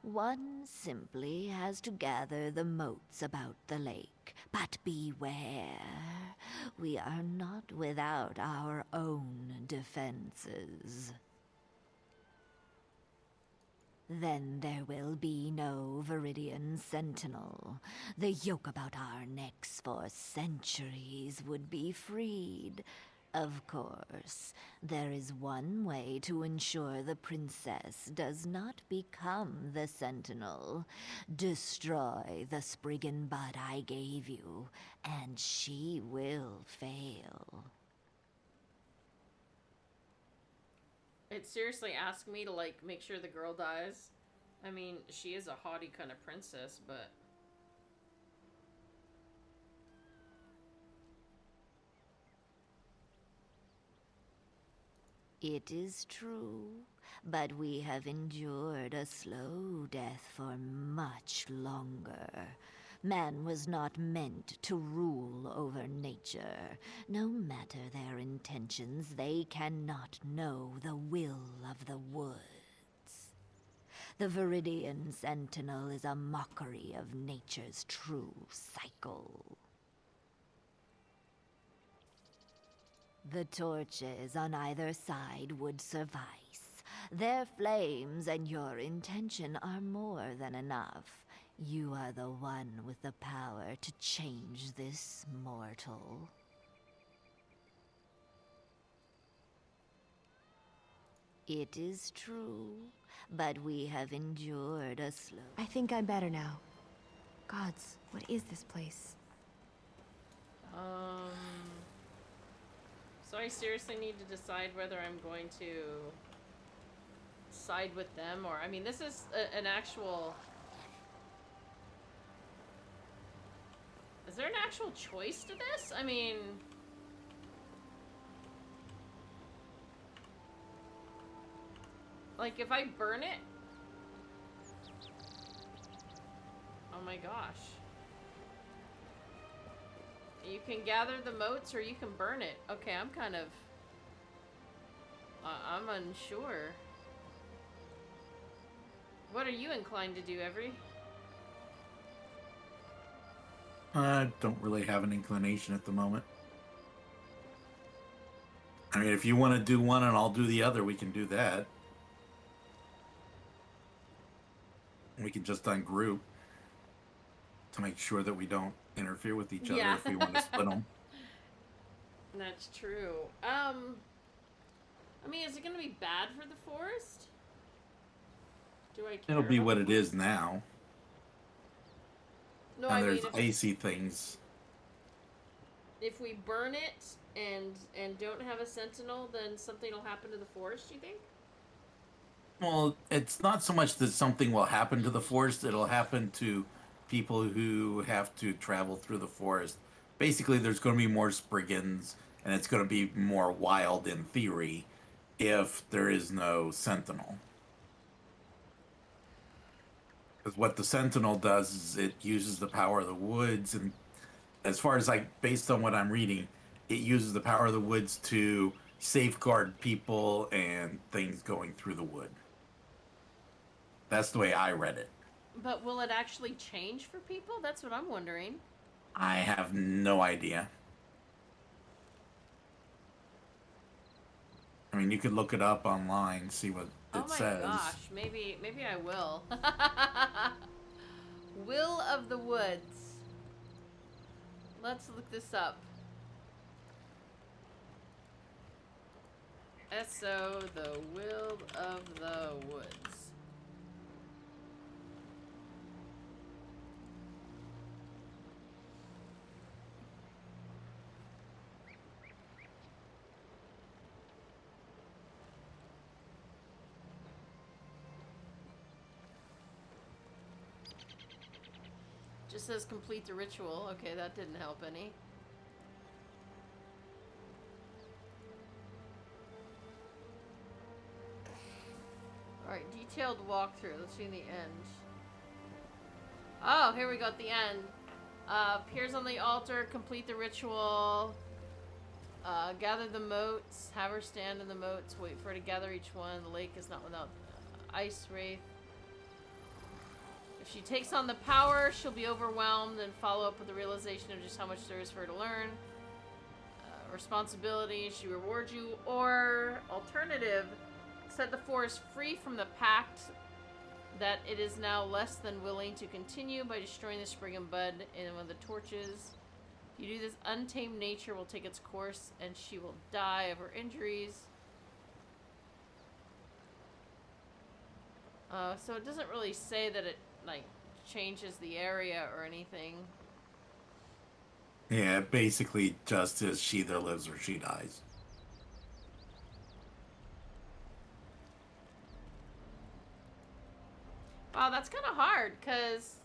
One simply has to gather the motes about the lake. But beware, we are not without our own defenses. Then there will be no Viridian Sentinel. The yoke about our necks for centuries would be freed. Of course, there is one way to ensure the princess does not become the Sentinel. Destroy the Spriggan bud I gave you, and she will fail. It seriously asked me to, like, make sure the girl dies. I mean, she is a haughty kind of princess, but... It is true, but we have endured a slow death for much longer. Man was not meant to rule over nature. No matter their intentions, they cannot know the will of the woods. The Viridian Sentinel is a mockery of nature's true cycle. The torches on either side would suffice. Their flames and your intention are more than enough. You are the one with the power to change this mortal. It is true, but we have endured a slow... I think I'm better now. Gods, what is this place? So I seriously need to decide whether I'm going to side with them or... I mean, this is an actual... Is there an actual choice to this? I mean... Like, if I burn it... Oh my gosh. You can gather the motes or you can burn it. Okay, I'm kind of... I'm unsure. What are you inclined to do, Every? I don't really have an inclination at the moment. I mean, if you want to do one and I'll do the other, we can do that. We can just ungroup to make sure that we don't interfere with each other if we want to split them. That's true. I mean, is it going to be bad for the forest? Do I care? It'll be what it is now. No, and I there's mean, icy things. If we burn it and don't have a sentinel, then something will happen to the forest, you think? Well, it's not so much that something will happen to the forest, it'll happen to people who have to travel through the forest. Basically, there's going to be more Spriggans, and it's going to be more wild in theory if there is no sentinel. Because what the sentinel does is it uses the power of the woods, and as far as based on what I'm reading, it uses the power of the woods to safeguard people and things going through the wood. That's the way I read it. But will it actually change for people? That's what I'm wondering. I have no idea. I mean, you could look it up online, see what it says. Oh my gosh, maybe I will. Will of the Woods. Let's look this up. S.O. the Will of the Woods. Just says complete the ritual. Okay, that didn't help any. Alright, detailed walkthrough. Let's see the end. Oh, here we go at the end. Appears on the altar, complete the ritual. Gather the motes, have her stand in the motes, wait for her to gather each one. The lake is not without ice wraith. If she takes on the power, she'll be overwhelmed and follow up with the realization of just how much there is for her to learn. Responsibility, she rewards you. Or, alternative, set the forest free from the pact that it is now less than willing to continue by destroying the Spriggan Bud in one of the torches. If you do this, untamed nature will take its course and she will die of her injuries. So it doesn't really say that it changes the area or anything. Yeah, basically just as she either lives or she dies. Wow, that's kind of hard, because,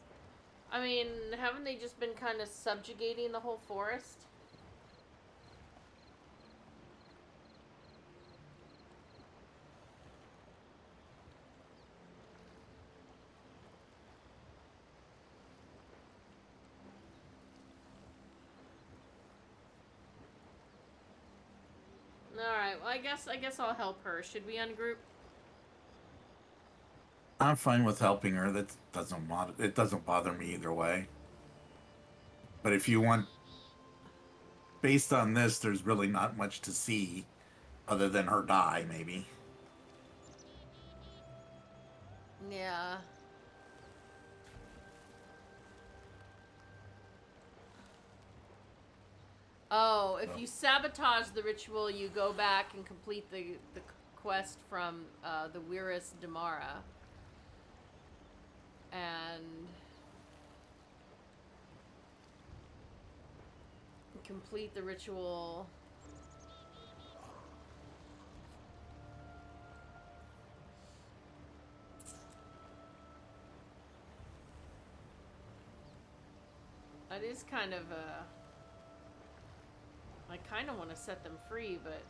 I mean, haven't they just been kind of subjugating the whole forest? Alright, well, I guess I'll help her. Should we ungroup? I'm fine with helping her. That doesn't bother me either way. But if you want, based on this, there's really not much to see other than her die, maybe. Yeah. Oh, if you sabotage the ritual, you go back and complete the quest from the Wirus Damara. And complete the ritual. That is kind of a... I kind of want to set them free, but...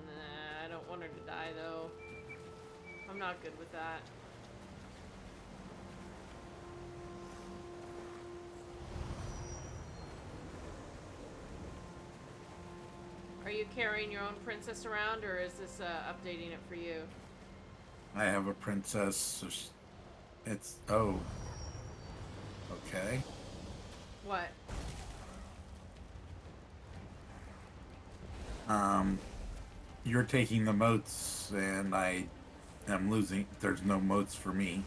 Nah, I don't want her to die, though. I'm not good with that. Are you carrying your own princess around, or is this updating it for you? I have a princess, so it's... Oh. Okay. What? You're taking the motes, and I am losing. There's no motes for me.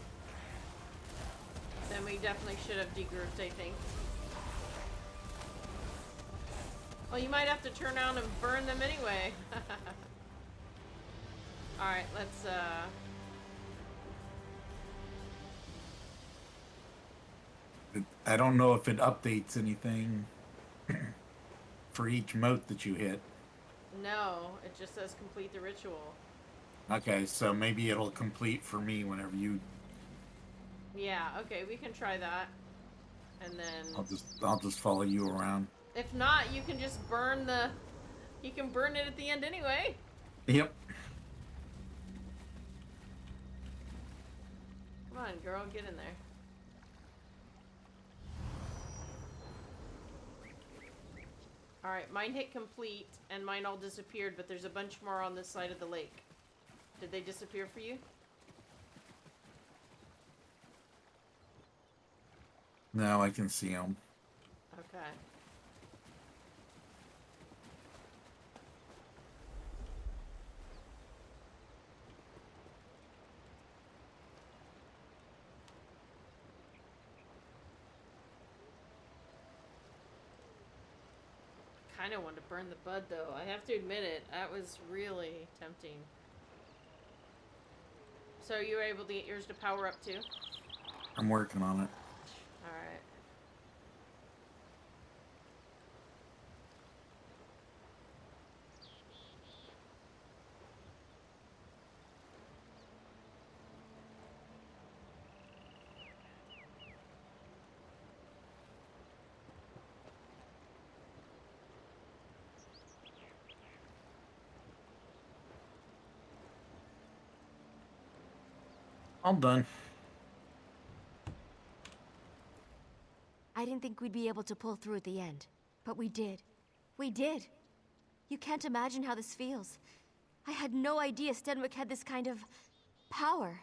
Then we definitely should have degrouped, I think. Well, you might have to turn around and burn them anyway. Alright, let's, I don't know if it updates anything for each mote that you hit. No, it just says complete the ritual. Okay, so maybe it'll complete for me whenever you... Yeah, okay, we can try that. And then... I'll just follow you around. If not, you can just burn the... You can burn it at the end anyway. Yep. Come on, girl, get in there. Alright, mine hit complete, and mine all disappeared, but there's a bunch more on this side of the lake. Did they disappear for you? Now I can see them. Okay. Kind of wanted to burn the bud, though. I have to admit it. That was really tempting. So you were able to get yours to power up too? I'm working on it. Alright. I'm done. I didn't think we'd be able to pull through at the end, but we did. We did! You can't imagine how this feels. I had no idea Stenwick had this kind of... power.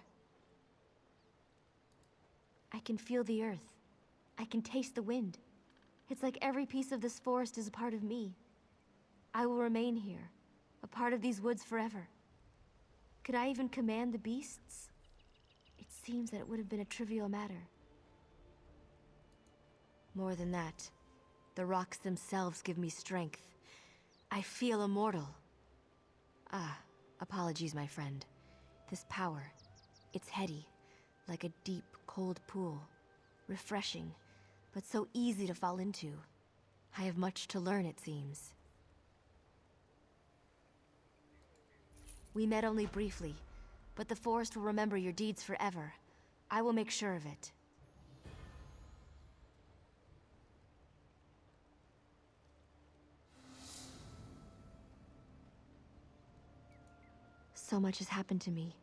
I can feel the earth. I can taste the wind. It's like every piece of this forest is a part of me. I will remain here, a part of these woods forever. Could I even command the beasts? It seems that it would have been a trivial matter. More than that, the rocks themselves give me strength. I feel immortal. Ah, apologies, my friend. This power, it's heady, like a deep, cold pool. Refreshing, but so easy to fall into. I have much to learn, it seems. We met only briefly, but the forest will remember your deeds forever. I will make sure of it. So much has happened to me.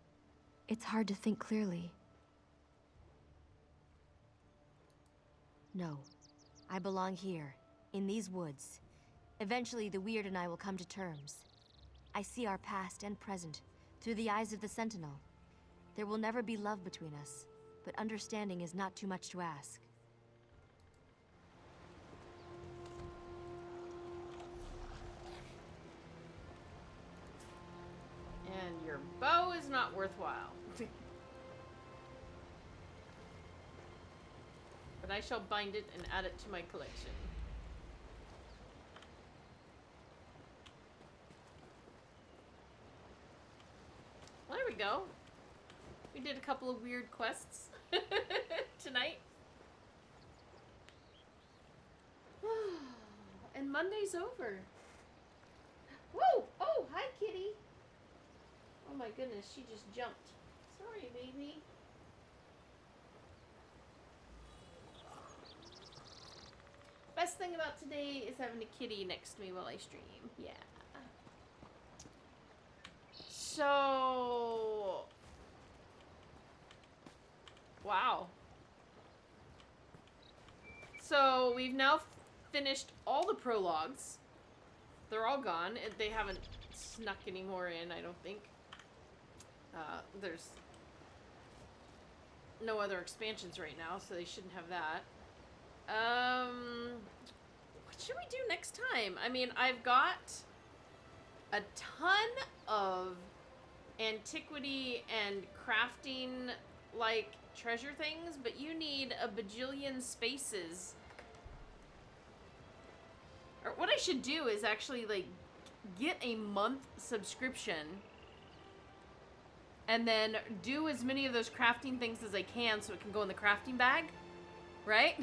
It's hard to think clearly. No. I belong here, in these woods. Eventually, the Weird and I will come to terms. I see our past and present through the eyes of the Sentinel. There will never be love between us, but understanding is not too much to ask. is not worthwhile. But I shall bind it and add it to my collection. Well, there we go. We did a couple of weird quests tonight. And Monday's over. Whoa! Oh, hi, kitty. Oh my goodness, she just jumped. Sorry, baby. Best thing about today is having a kitty next to me while I stream. Yeah. So... Wow. So, we've now finished all the prologues. They're all gone. They haven't snuck any more in, I don't think. There's no other expansions right now, so they shouldn't have that. What should we do next time? I mean, I've got a ton of antiquity and crafting, like, treasure things, but you need a bajillion spaces. Or what I should do is actually, like, get a month subscription and then do as many of those crafting things as I can so it can go in the crafting bag, right?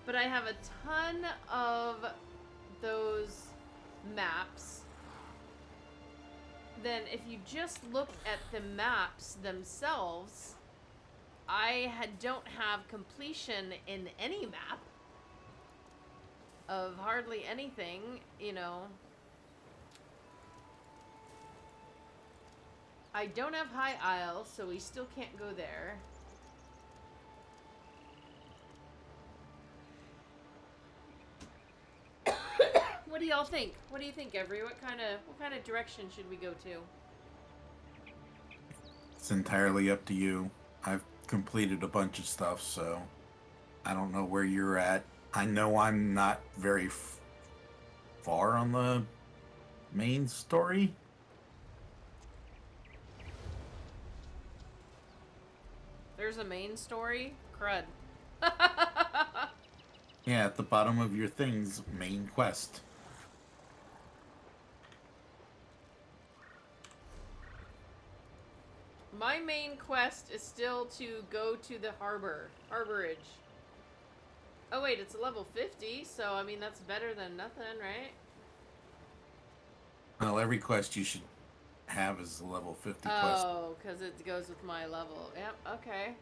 But I have a ton of those maps. Then if you just look at the maps themselves, I don't have completion in any map of hardly anything, you know. I don't have High Isle, so we still can't go there. What do y'all think? What do you think, Every? What kind of direction should we go to? It's entirely up to you. I've completed a bunch of stuff, so I don't know where you're at. I know I'm not very far on the main story. There's a main story? Crud. Yeah, at the bottom of your thing's main quest. My main quest is still to go to the harborage. Oh wait, it's a level 50, so I mean that's better than nothing, right? Well, every quest you should have is a level 50 quest. Oh, because it goes with my level. Yep, okay.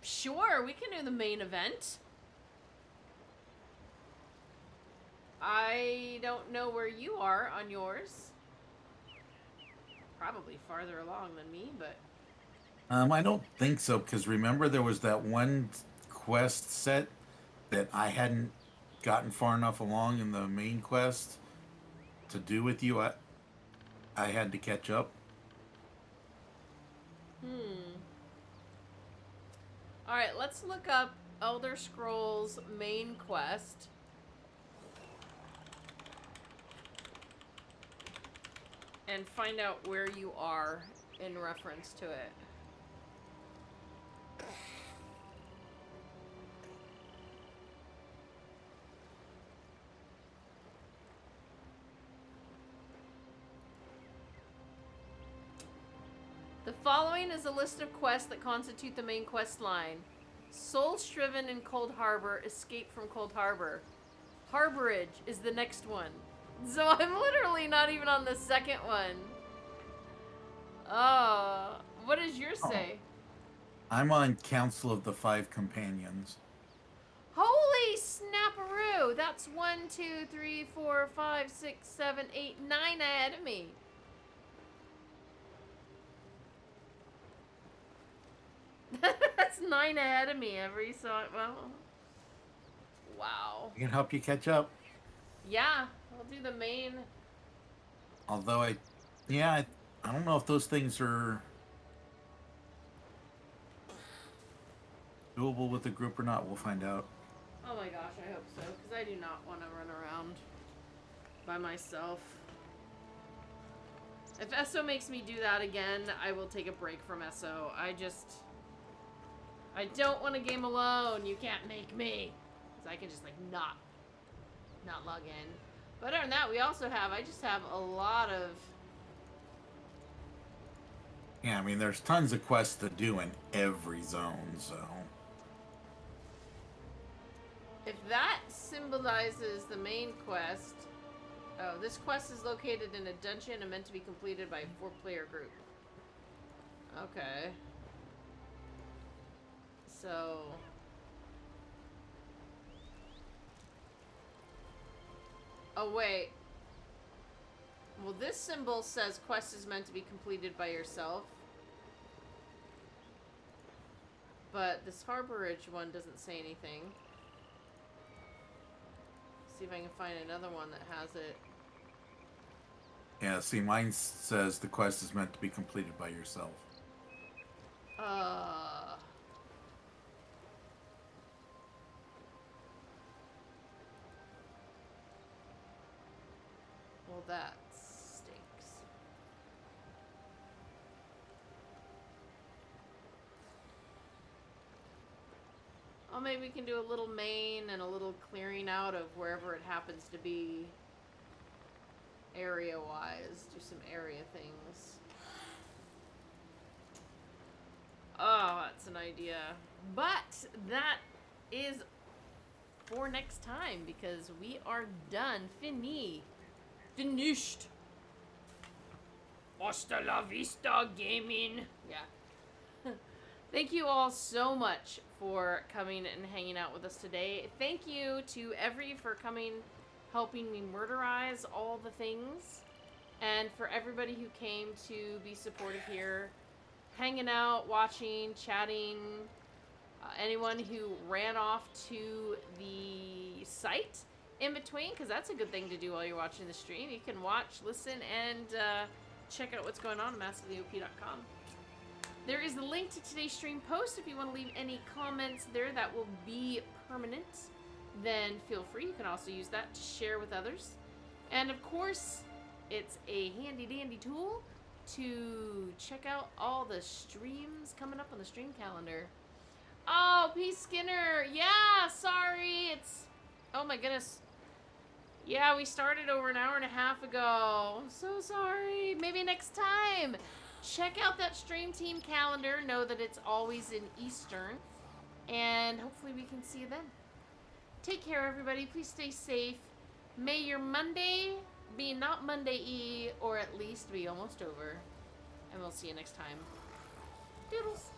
Sure, we can do the main event. I don't know where you are on yours. Probably farther along than me, but... I don't think so, because remember there was that one quest set that I hadn't gotten far enough along in the main quest to do with you. I had to catch up. Alright, let's look up Elder Scrolls main quest. And find out where you are in reference to it. The following is a list of quests that constitute the main quest line. Soul Shriven in Cold Harbor, Escape from Cold Harbor. Harborage is the next one. So I'm literally not even on the second one. What does yours say? I'm on Council of the Five Companions. Holy snapperoo! That's 1, 2, 3, 4, 5, 6, 7, 8, 9 ahead of me. That's 9 ahead of me every so well. Wow. I can help you catch up. Yeah, we'll do the main. Although I don't know if those things are doable with the group or not. We'll find out. Oh my gosh, I hope so, because I do not want to run around. by myself. If Esso makes me do that again, I will take a break from Esso. I don't want to game alone. You can't make me. Because I can just, like, not log in. But other than that, I just have a lot of... Yeah, I mean, there's tons of quests to do in every zone, so... If that symbolizes the main quest... Oh, this quest is located in a dungeon and meant to be completed by a 4-player group. Okay. So... Oh, wait. Well, this symbol says quest is meant to be completed by yourself. But this Harbor Ridge one doesn't say anything. See if I can find another one that has it. Yeah, see, mine says the quest is meant to be completed by yourself. Well, that stinks. Oh, maybe we can do a little main and a little clearing out of wherever it happens to be area-wise. Do some area things. Oh, that's an idea. But that is for next time because we are done. Finished. Hasta la vista, gaming. Yeah. Thank you all so much for coming and hanging out with us today. Thank you to Every for coming, helping me murderize all the things. And for everybody who came to be supportive here, hanging out, watching, chatting. Anyone who ran off to the site in between, because that's a good thing to do while you're watching the stream. You can watch, listen, and check out what's going on at massivelyop.com. There is the link to today's stream post. If you want to leave any comments there that will be permanent, then feel free. You can also use that to share with others. And of course, it's a handy dandy tool to check out all the streams coming up on the stream calendar. Oh, P. Skinner. Yeah, sorry. It's... Oh my goodness. Yeah, we started over an hour and a half ago. I'm so sorry. Maybe next time. Check out that stream team calendar. Know that it's always in Eastern. And hopefully we can see you then. Take care, everybody. Please stay safe. May your Monday be not Monday-y, or at least be almost over. And we'll see you next time. Doodles.